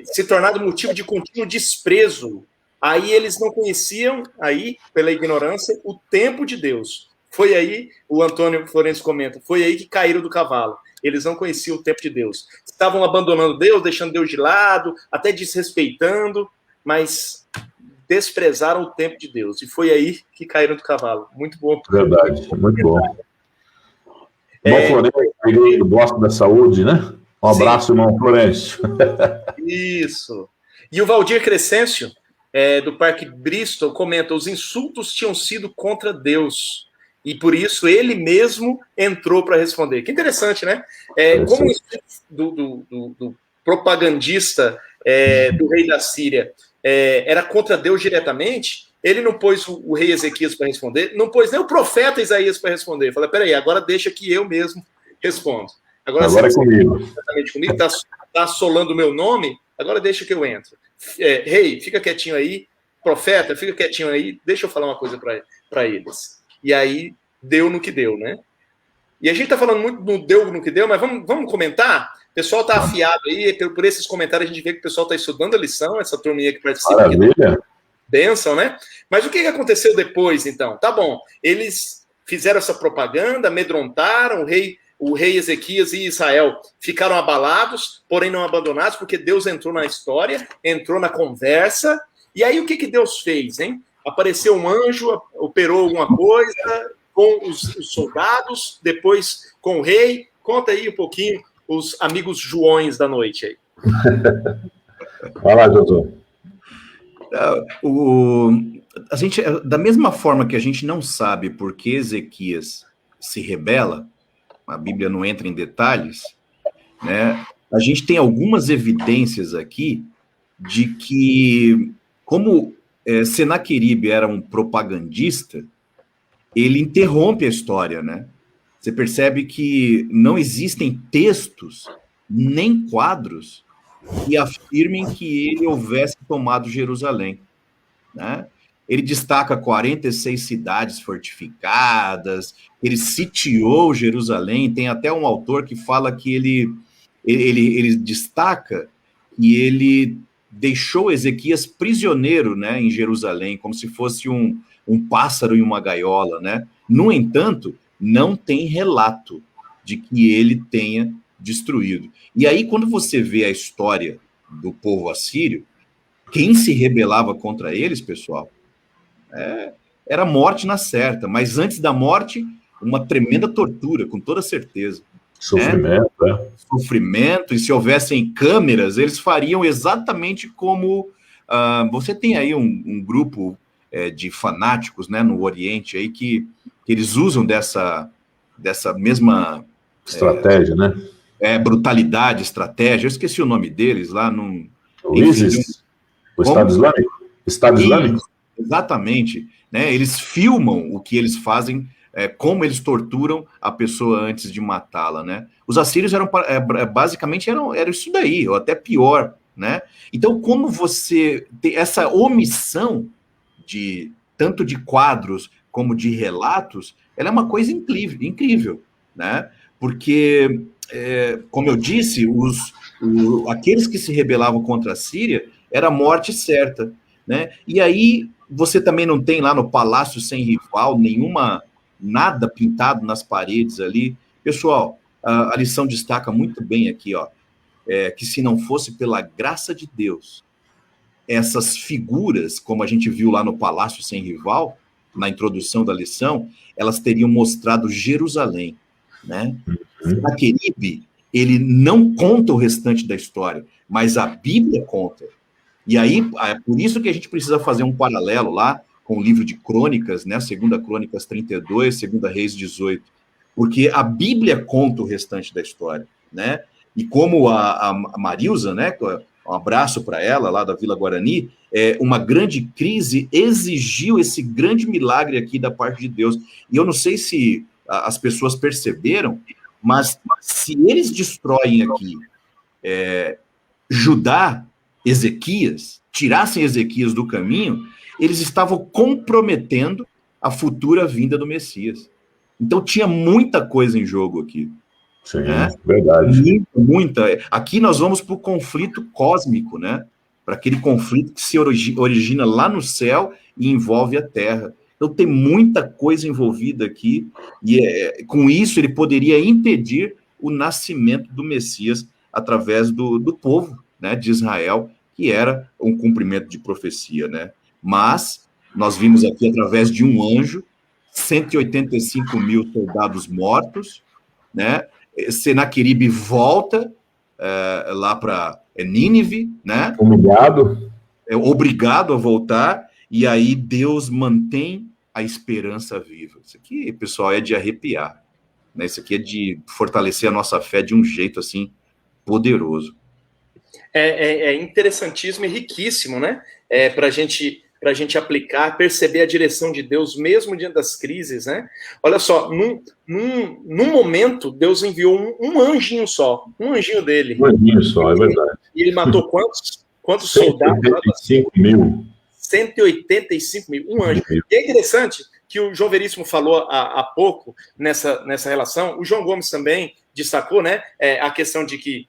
se tornado motivo de contínuo desprezo. Aí eles não conheciam, aí, pela ignorância, o tempo de Deus. Foi aí, o Antônio Florencio comenta, foi aí que caíram do cavalo. Eles não conheciam o tempo de Deus. Estavam abandonando Deus, deixando Deus de lado, até desrespeitando, mas desprezaram o tempo de Deus. E foi aí que caíram do cavalo. Muito bom. Verdade, muito bom. Bom, Florencio, eu gosto da saúde, né? Um abraço, sim, irmão Florencio. Isso. E o Valdir Crescêncio, do Parque Bristol, comenta: os insultos tinham sido contra Deus. E por isso ele mesmo entrou para responder. Que interessante, né? Como do propagandista do rei da Síria era contra Deus diretamente, ele não pôs o rei Ezequias para responder, não pôs nem o profeta Isaías para responder. Fala: peraí, agora deixa que eu mesmo respondo. Agora é comigo. Exatamente comigo, está assolando o meu nome, agora deixa que eu entro. Rei, fica quietinho aí. Profeta, fica quietinho aí, deixa eu falar uma coisa para eles. E aí, deu no que deu, né? E a gente tá falando muito do deu no que deu, mas vamos comentar? O pessoal tá afiado aí, por esses comentários a gente vê que o pessoal tá estudando a lição, essa turminha que participa. Maravilha. Bênção, né? Mas o que aconteceu depois, então? Tá bom, eles fizeram essa propaganda, amedrontaram o rei Ezequias e Israel ficaram abalados, porém não abandonados, porque Deus entrou na história, entrou na conversa. E aí o que Deus fez, hein? Apareceu um anjo, operou alguma coisa com os soldados, depois com o rei. Conta aí um pouquinho os amigos Joões da noite aí. Vai lá, Josué. A gente, da mesma forma que a gente não sabe por que Ezequias se rebela, a Bíblia não entra em detalhes, né? A gente tem algumas evidências aqui de que, como Senaqueribe era um propagandista, ele interrompe a história, né? Você percebe que não existem textos nem quadros que afirmem que ele houvesse tomado Jerusalém, né? Ele destaca 46 cidades fortificadas, ele sitiou Jerusalém, tem até um autor que fala que ele destaca que ele deixou Ezequias prisioneiro, né, em Jerusalém, como se fosse um pássaro em uma gaiola, né? No entanto, não tem relato de que ele tenha destruído. E aí, quando você vê a história do povo assírio, quem se rebelava contra eles, pessoal, era morte na certa, mas antes da morte, uma tremenda tortura, com toda certeza. Sofrimento, né? Sofrimento, e se houvessem câmeras, eles fariam exatamente como... você tem aí um grupo de fanáticos, né, no Oriente, aí, que eles usam dessa mesma... Estratégia, né? Brutalidade, estratégia, eu esqueci o nome deles lá no... O ISIS, o Estado Islâmico. Estado Islâmico. Exatamente, né? Eles filmam o que eles fazem, como eles torturam a pessoa antes de matá-la, né? Os assírios eram basicamente era isso daí, ou até pior, né? Então, como você tem essa omissão tanto de quadros como de relatos, ela é uma coisa incrível, né? Porque, como eu disse, aqueles que se rebelavam contra a Síria era a morte certa, né? E aí você também não tem lá no Palácio Sem Rival nada pintado nas paredes ali. Pessoal, a lição destaca muito bem aqui, ó, que se não fosse pela graça de Deus, essas figuras, como a gente viu lá no Palácio Sem Rival, na introdução da lição, elas teriam mostrado Jerusalém, né? Senaqueribe, ele não conta o restante da história, mas a Bíblia conta. E aí, é por isso que a gente precisa fazer um paralelo lá com o livro de Crônicas, né? 2 Crônicas 32, 2 Reis 18, porque a Bíblia conta o restante da história, né? E como a Marilza, né? Um abraço para ela, lá da Vila Guarani, uma grande crise exigiu esse grande milagre aqui da parte de Deus. E eu não sei se as pessoas perceberam, mas se eles destroem aqui Judá, Ezequias, tirassem Ezequias do caminho, eles estavam comprometendo a futura vinda do Messias. Então tinha muita coisa em jogo aqui. Sim, verdade. Muita. Aqui nós vamos para o conflito cósmico, né? Para aquele conflito que se origina lá no céu e envolve a terra. Então tem muita coisa envolvida aqui, e com isso ele poderia impedir o nascimento do Messias através do povo, né, de Israel, que era um cumprimento de profecia, né? Mas nós vimos aqui, através de um anjo, 185 mil soldados mortos, né? Senaqueribe volta lá para Nínive, né? Humilhado. Obrigado a voltar, e aí Deus mantém a esperança viva. Isso aqui, pessoal, é de arrepiar, né? Isso aqui é de fortalecer a nossa fé de um jeito, assim, poderoso. É interessantíssimo e riquíssimo, né? Para a gente aplicar, perceber a direção de Deus, mesmo diante das crises, né? Olha só, num momento, Deus enviou um anjinho só, um anjinho dele. Um anjinho só, é verdade. E ele matou quantos 185 mil. 185 mil, um anjo. E é interessante que o João Veríssimo falou há pouco nessa relação, o João Gomes também destacou, né? A questão de que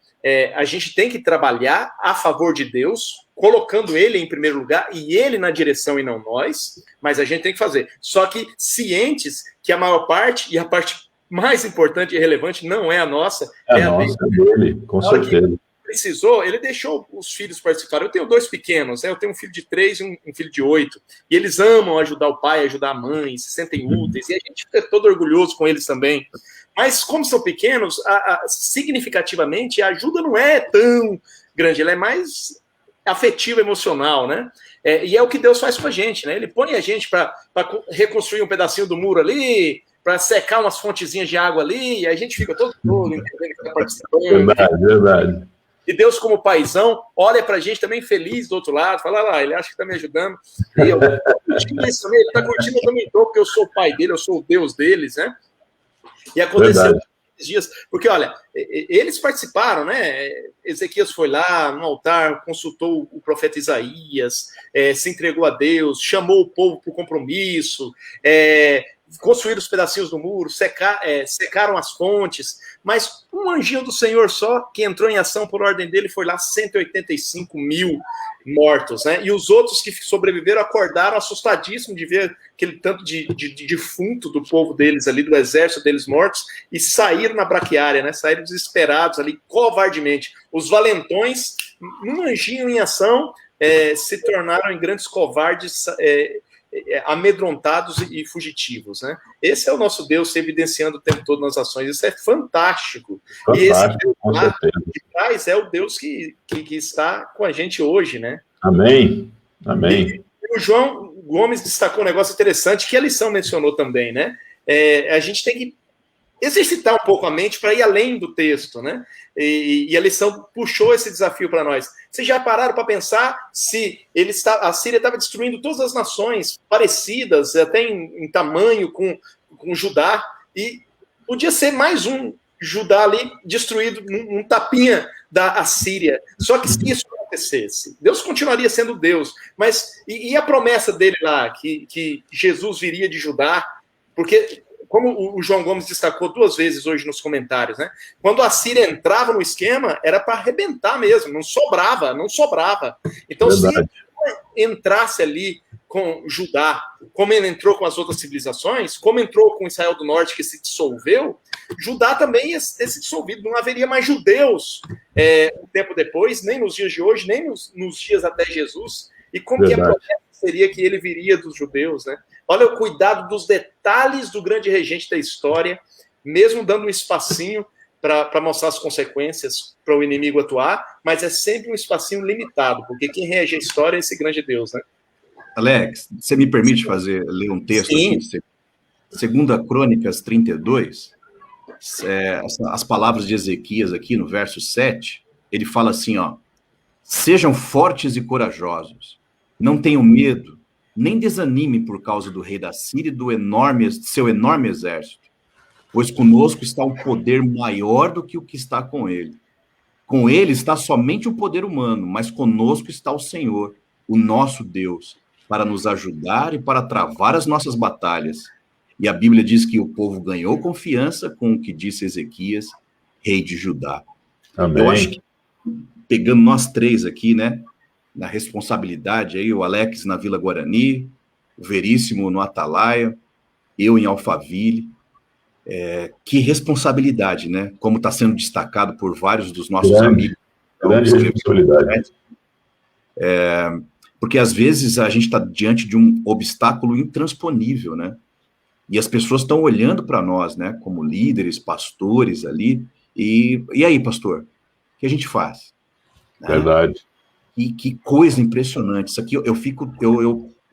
a gente tem que trabalhar a favor de Deus, colocando ele em primeiro lugar e ele na direção e não nós, mas a gente tem que fazer. Só que cientes que a maior parte, e a parte mais importante e relevante, não é a nossa, é a nossa, dele, com certeza. Precisou, ele deixou os filhos participarem. Eu tenho 2 pequenos, né? Eu tenho um filho de 3 e um filho de 8, e eles amam ajudar o pai, ajudar a mãe, se sentem úteis, e a gente fica todo orgulhoso com eles também. Mas como são pequenos, significativamente, a ajuda não é tão grande, ela é mais afetiva, emocional, né? E é o que Deus faz com a gente, né? Ele põe a gente para reconstruir um pedacinho do muro ali, para secar umas fontezinhas de água ali, e a gente fica todo entendendo que está participando. Verdade. E Deus, como paizão, olha pra gente também feliz do outro lado, fala lá, ele acha que tá me ajudando. E eu tô curtindo isso também, ele tá curtindo, eu também tô, porque eu sou o pai dele, eu sou o Deus deles, né? E aconteceu esses dias, porque olha, eles participaram, né? Ezequias foi lá no altar, consultou o profeta Isaías, se entregou a Deus, chamou o povo para o compromisso, construíram os pedacinhos do muro, secaram as fontes, mas um anjinho do Senhor só, que entrou em ação por ordem dele, foi lá 185 mil mortos, né? E os outros que sobreviveram acordaram assustadíssimos de ver aquele tanto de defunto do povo deles ali, do exército deles mortos, e saíram na braquiária, né? Saíram desesperados ali, covardemente. Os valentões, um anjinho em ação, se tornaram em grandes covardes, amedrontados e fugitivos, né? Esse é o nosso Deus se evidenciando o tempo todo nas ações. Isso é fantástico. E esse Deus lá de trás é o Deus que está com a gente hoje, né? Amém. E o João Gomes destacou um negócio interessante que a lição mencionou também, né? A gente tem que exercitar um pouco a mente para ir além do texto, né? E a lição puxou esse desafio para nós. Vocês já pararam para pensar se a Síria estava destruindo todas as nações parecidas, até em tamanho com Judá, e podia ser mais um Judá ali destruído, um tapinha da Assíria. Só que se isso acontecesse, Deus continuaria sendo Deus. Mas e a promessa dele lá, que Jesus viria de Judá? Porque, como o João Gomes destacou 2 vezes hoje nos comentários, né? Quando a Síria entrava no esquema, era para arrebentar mesmo, não sobrava. Então, verdade. Se entrasse ali com Judá, como ele entrou com as outras civilizações, como entrou com Israel do Norte, que se dissolveu, Judá também ia ter se dissolvido, não haveria mais judeus um tempo depois, nem nos dias de hoje, nem nos dias até Jesus. E como verdade. Que a promessa seria que ele viria dos judeus, né? Olha o cuidado dos detalhes do grande regente da história, mesmo dando um espacinho para mostrar as consequências para o inimigo atuar, mas é sempre um espacinho limitado, porque quem rege a história é esse grande Deus, né? Alex, você me permite ler um texto Sim. aqui? 2 Crônicas 32, as palavras de Ezequias aqui no verso 7, ele fala assim, ó: sejam fortes e corajosos, não tenham medo, nem desanime por causa do rei da Síria e do seu enorme exército, pois conosco está um poder maior do que o que está com ele. Com ele está somente o poder humano, mas conosco está o Senhor, o nosso Deus, para nos ajudar e para travar as nossas batalhas. E a Bíblia diz que o povo ganhou confiança com o que disse Ezequias, rei de Judá. Amém. Eu acho que, pegando nós 3 aqui, né, na responsabilidade, aí o Alex na Vila Guarani, o Veríssimo no Atalaia, eu em Alphaville, que responsabilidade, né, como está sendo destacado por vários dos nossos amigos. Grande responsabilidade. Porque às vezes a gente está diante de um obstáculo intransponível, né, e as pessoas estão olhando para nós, né, como líderes, pastores ali, e aí, pastor, o que a gente faz? Verdade. E que coisa impressionante. Isso aqui,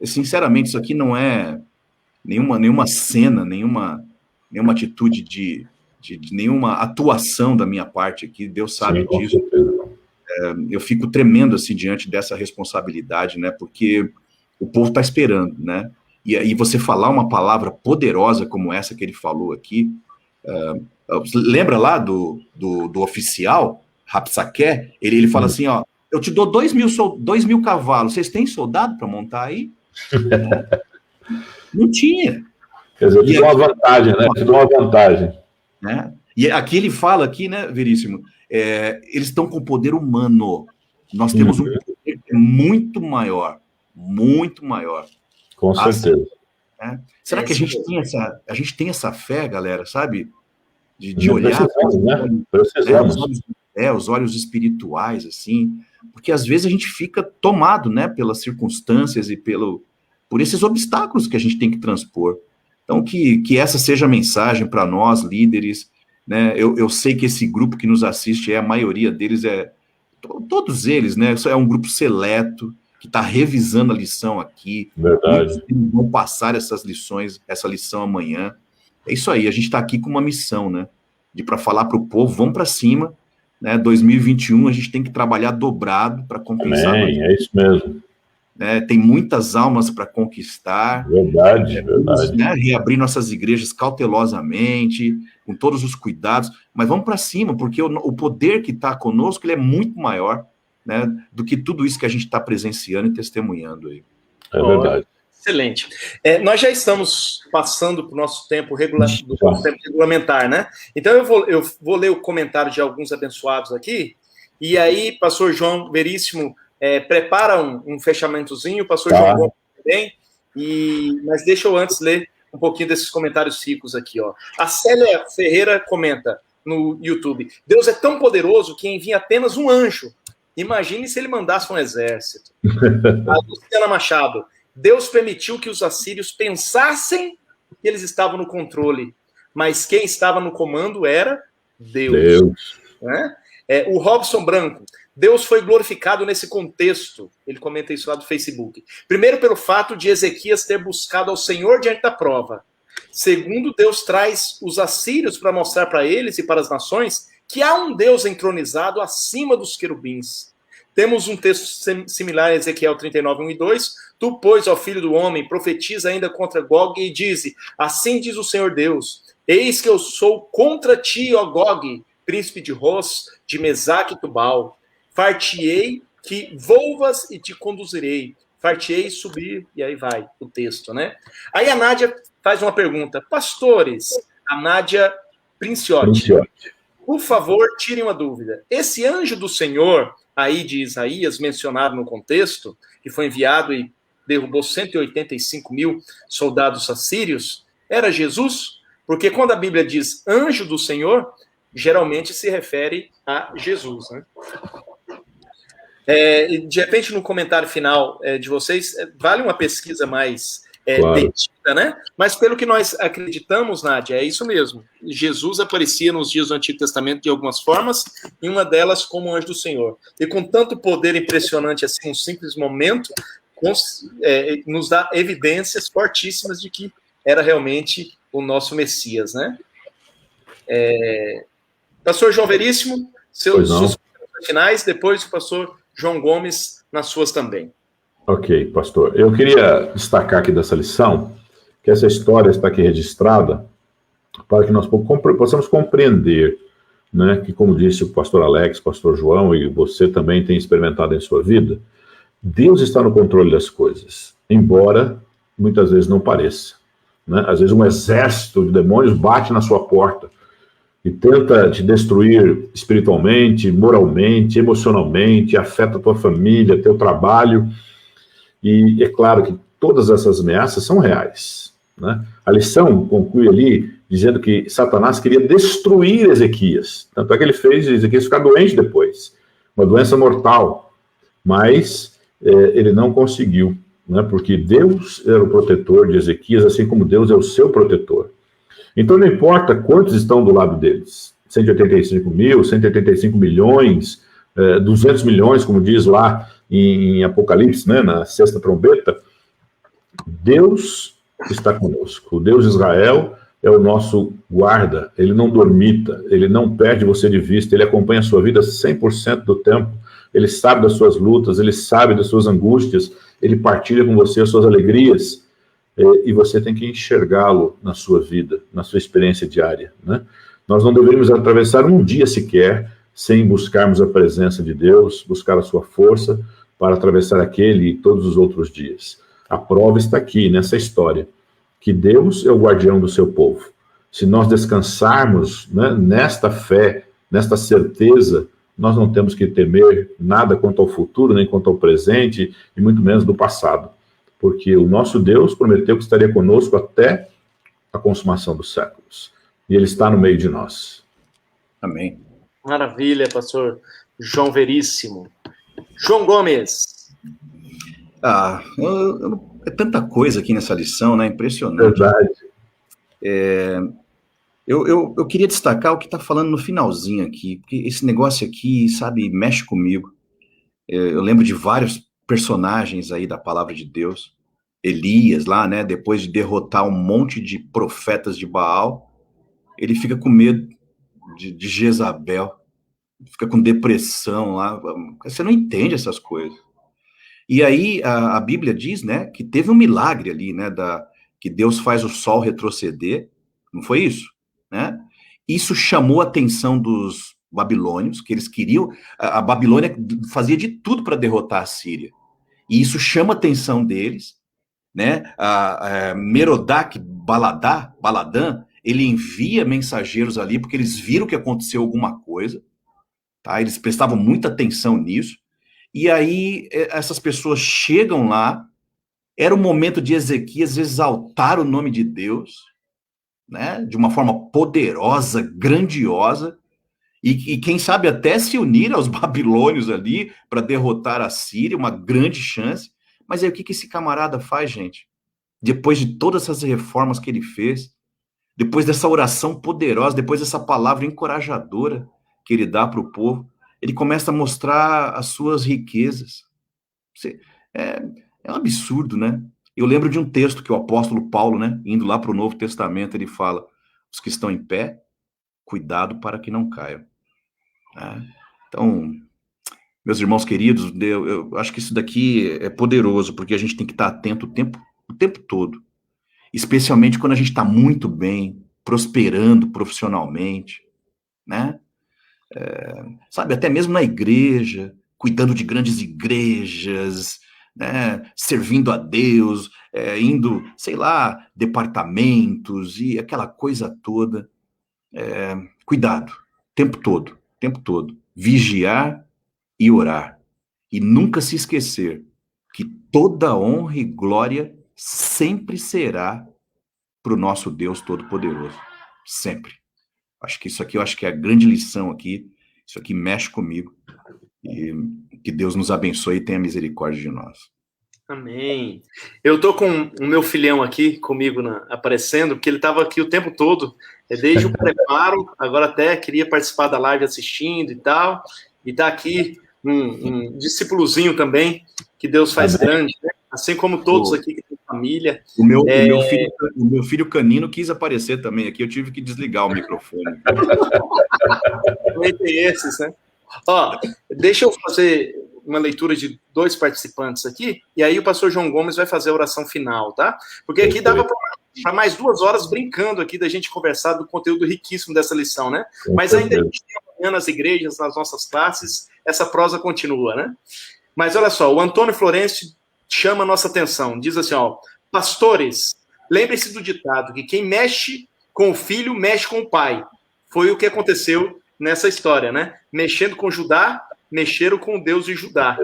sinceramente, isso aqui não é nenhuma cena, nenhuma atitude de nenhuma atuação da minha parte aqui, Deus sabe disso. Eu fico tremendo assim diante dessa responsabilidade, né? Porque o povo está esperando, né? E você falar uma palavra poderosa como essa que ele falou aqui, lembra lá do oficial Rapsaké? Ele fala assim, ó: eu te dou 2.000 cavalos, vocês têm soldado para montar aí? Não tinha. Quer dizer, eu te dou uma vantagem, né? Te dou uma vantagem. Né? E aqui ele fala, aqui, né, Veríssimo, eles estão com poder humano. Nós temos um poder muito maior, muito maior. Com certeza. Né? Será que a gente tem essa fé, galera, sabe? De olhar os olhos espirituais, assim, porque às vezes a gente fica tomado, né, pelas circunstâncias e por esses obstáculos que a gente tem que transpor. Então, que essa seja a mensagem para nós, líderes, né? Eu sei que esse grupo que nos assiste, a maioria deles todos eles, né? Isso é um grupo seleto, que está revisando a lição aqui. Verdade. Vão passar essa lição amanhã. É isso aí, a gente está aqui com uma missão, né? Para falar para o povo, vamos para cima, né? 2021 a gente tem que trabalhar dobrado para compensar. Amém, é isso mesmo. Né? Tem muitas almas para conquistar. Verdade. Né? Reabrir nossas igrejas cautelosamente, com todos os cuidados, mas vamos para cima, porque o poder que está conosco ele é muito maior, né, do que tudo isso que a gente está presenciando e testemunhando aí. É verdade. Excelente. Nós já estamos passando para o nosso tempo regulamentar, né? Então eu vou ler o comentário de alguns abençoados aqui, e aí, pastor João Veríssimo, prepara um fechamentozinho, o pastor João Gomes também, mas deixa eu antes ler um pouquinho desses comentários ricos aqui, ó. A Célia Ferreira comenta no YouTube: Deus é tão poderoso que envia apenas um anjo. Imagine se ele mandasse um exército. A Luciana Machado: Deus permitiu que os assírios pensassem que eles estavam no controle, mas quem estava no comando era Deus. Né? O Robson Branco: Deus foi glorificado nesse contexto. Ele comenta isso lá do Facebook. Primeiro, pelo fato de Ezequias ter buscado ao Senhor diante da prova. Segundo, Deus traz os assírios para mostrar para eles e para as nações que há um Deus entronizado acima dos querubins. Temos um texto similar em Ezequiel 39, 1 e 2. Tu, pois, ó filho do homem, profetiza ainda contra Gog e dize: assim diz o Senhor Deus, eis que eu sou contra ti, ó Gog, príncipe de Ros, de Mesaque e Tubal. Fartiei que volvas e te conduzirei. Fartiei subir, e aí vai o texto, né? Aí a Nádia faz uma pergunta. Pastores, a Nádia Princiotti, por favor, tirem uma dúvida. Esse anjo do Senhor, aí de Isaías, mencionado no contexto, que foi enviado e derrubou 185 mil soldados assírios, era Jesus? Porque quando a Bíblia diz anjo do Senhor, geralmente se refere a Jesus, né? De repente, no comentário final de vocês, vale uma pesquisa mais detida, né? Mas pelo que nós acreditamos, Nádia, é isso mesmo. Jesus aparecia nos dias do Antigo Testamento de algumas formas, e uma delas como anjo do Senhor. E com tanto poder impressionante, assim, um simples momento, nos dá evidências fortíssimas de que era realmente o nosso Messias, né? Pastor João Veríssimo, seus finais, depois o pastor João Gomes nas suas também. Ok, pastor. Eu queria destacar aqui dessa lição que essa história está aqui registrada para que nós possamos compreender, né, que, como disse o pastor Alex, pastor João, e você também tem experimentado em sua vida, Deus está no controle das coisas, embora muitas vezes não pareça. Né? Às vezes um exército de demônios bate na sua porta e tenta te destruir espiritualmente, moralmente, emocionalmente, afeta a tua família, teu trabalho. E é claro que todas essas ameaças são reais. Né? A lição conclui ali dizendo que Satanás queria destruir Ezequias. Tanto é que ele fez Ezequias ficar doente depois, uma doença mortal. Mas ele não conseguiu, né? Porque Deus era o protetor de Ezequias, assim como Deus é o seu protetor. Então não importa quantos estão do lado deles, 185 mil, 185 milhões, 200 milhões, como diz lá em Apocalipse, né, na sexta trombeta, Deus está conosco. O Deus de Israel é o nosso guarda, ele não dormita, ele não perde você de vista, ele acompanha a sua vida 100% do tempo, ele sabe das suas lutas, ele sabe das suas angústias, ele partilha com você as suas alegrias, e você tem que enxergá-lo na sua vida, na sua experiência diária. Né? Nós não deveríamos atravessar um dia sequer sem buscarmos a presença de Deus, buscar a sua força para atravessar aquele e todos os outros dias. A prova está aqui, nessa história, que Deus é o guardião do seu povo. Se nós descansarmos, né, nesta fé, nesta certeza, nós não temos que temer nada quanto ao futuro, nem quanto ao presente, e muito menos do passado. Porque o nosso Deus prometeu que estaria conosco até a consumação dos séculos. E Ele está no meio de nós. Amém. Maravilha, pastor João Veríssimo. João Gomes. É tanta coisa aqui nessa lição, né? Impressionante. Verdade. Eu queria destacar o que está falando no finalzinho aqui, porque esse negócio aqui, sabe, mexe comigo. Eu lembro de vários personagens aí da palavra de Deus. Elias lá, né? Depois de derrotar um monte de profetas de Baal, ele fica com medo de Jezabel, fica com depressão lá. Você não entende essas coisas. E aí a Bíblia diz, né, que teve um milagre ali, né, que Deus faz o sol retroceder, não foi isso? Né? Isso chamou a atenção dos babilônios, que eles queriam, a Babilônia fazia de tudo para derrotar a Síria, e isso chama a atenção deles, né? Merodach Baladã, ele envia mensageiros ali, porque eles viram que aconteceu alguma coisa, tá? Eles prestavam muita atenção nisso, e aí essas pessoas chegam lá, era o momento de Ezequias exaltar o nome de Deus, né, de uma forma poderosa, grandiosa, e quem sabe até se unir aos babilônios ali para derrotar a Síria, uma grande chance. Mas aí o que esse camarada faz, gente? Depois de todas essas reformas que ele fez, depois dessa oração poderosa, depois dessa palavra encorajadora que ele dá para o povo, ele começa a mostrar as suas riquezas. É um absurdo, né? Eu lembro de um texto que o apóstolo Paulo, né, indo lá para o Novo Testamento, ele fala: os que estão em pé, cuidado para que não caiam. Então, meus irmãos queridos, eu acho que isso daqui é poderoso, porque a gente tem que estar atento o tempo todo, especialmente quando a gente está muito bem, prosperando profissionalmente, né? Sabe, até mesmo na igreja, cuidando de grandes igrejas, né, servindo a Deus, indo, sei lá, departamentos e aquela coisa toda. Cuidado, tempo todo. Vigiar e orar. E nunca se esquecer que toda honra e glória sempre será para o nosso Deus Todo-Poderoso. Sempre. Acho que isso aqui, é a grande lição aqui. Isso aqui mexe comigo. E que Deus nos abençoe e tenha misericórdia de nós. Amém. Eu tô com o meu filhão aqui comigo aparecendo, porque ele estava aqui o tempo todo, desde o preparo, agora até queria participar da live assistindo e tal, e tá aqui um discípulozinho também, que Deus faz grande, né? Assim como todos aqui que têm família. O meu filho canino quis aparecer também aqui, eu tive que desligar o microfone. Também tem esses, né? Ó, deixa eu fazer uma leitura de 2 participantes aqui, e aí o pastor João Gomes vai fazer a oração final, tá? Porque aqui dava para mais 2 horas brincando aqui da gente conversar do conteúdo riquíssimo dessa lição, né? Mas ainda a gente tem amanhã nas igrejas, nas nossas classes, essa prosa continua, né? Mas olha só, o Antônio Florencio chama a nossa atenção, diz assim, ó: pastores, lembre-se do ditado que quem mexe com o filho, mexe com o pai. Foi o que aconteceu nessa história, né? Mexendo com Judá, mexeram com Deus de Judá.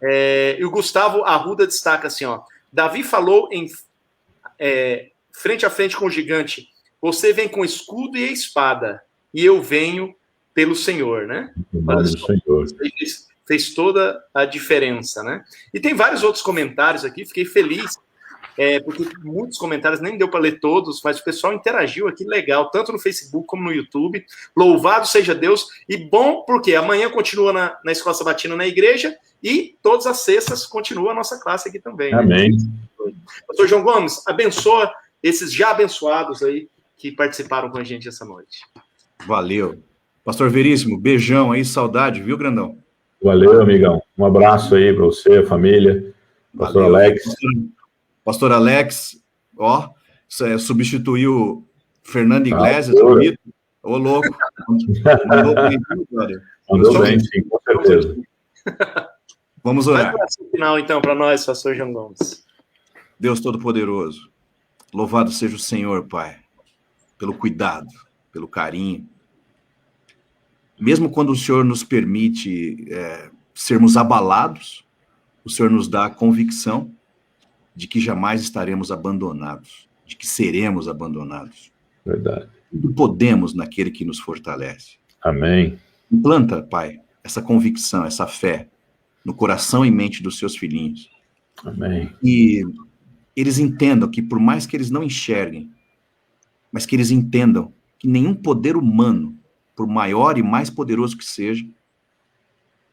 E o Gustavo Arruda destaca assim, ó: Davi falou frente a frente com o gigante: você vem com escudo e espada, e eu venho pelo Senhor, né? Fez toda a diferença, né? E tem vários outros comentários aqui, fiquei feliz, porque muitos comentários, nem deu para ler todos, mas o pessoal interagiu aqui legal, tanto no Facebook como no YouTube. Louvado seja Deus, e bom, porque amanhã continua na Escola Sabatina na igreja, e todas as sextas continua a nossa classe aqui também. Amém. Né? Pastor João Gomes, abençoa esses já abençoados aí que participaram com a gente essa noite. Valeu. Pastor Veríssimo, beijão aí, saudade, viu, grandão? Valeu, amigão. Um abraço aí para você, a família. Pastor Alex. Pastor Alex, ó, substituiu Fernando Iglesias, ô louco. Mandou bem, olha. Mandou bem, sim, com certeza. Vamos orar. Vai para o final, então, para nós, pastor João Gomes. Deus Todo-Poderoso, louvado seja o Senhor, Pai. pelo cuidado, pelo carinho. Mesmo quando o Senhor nos permite sermos abalados, o Senhor nos dá a convicção de que jamais estaremos abandonados, de que seremos abandonados. Verdade. Tudo podemos naquele que nos fortalece. Amém. Implanta, Pai, essa convicção, essa fé no coração e mente dos seus filhinhos. Amém. E eles entendam que, por mais que eles não enxerguem, mas que eles entendam que nenhum poder humano, por maior e mais poderoso que seja,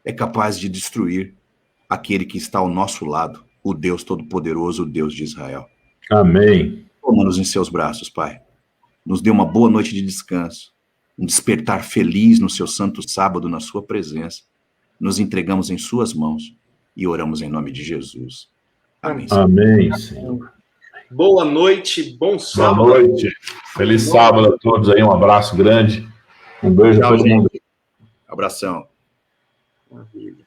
é capaz de destruir aquele que está ao nosso lado, o Deus Todo-Poderoso, o Deus de Israel. Amém. Toma-nos em seus braços, Pai. Nos dê uma boa noite de descanso, um despertar feliz no seu santo sábado, na sua presença. Nos entregamos em suas mãos e oramos em nome de Jesus. Amém. Amém, Senhor. Boa noite, bom sábado. Boa noite. Feliz sábado a todos aí, um abraço grande. Um beijo a todo mundo. Abração. Maravilha.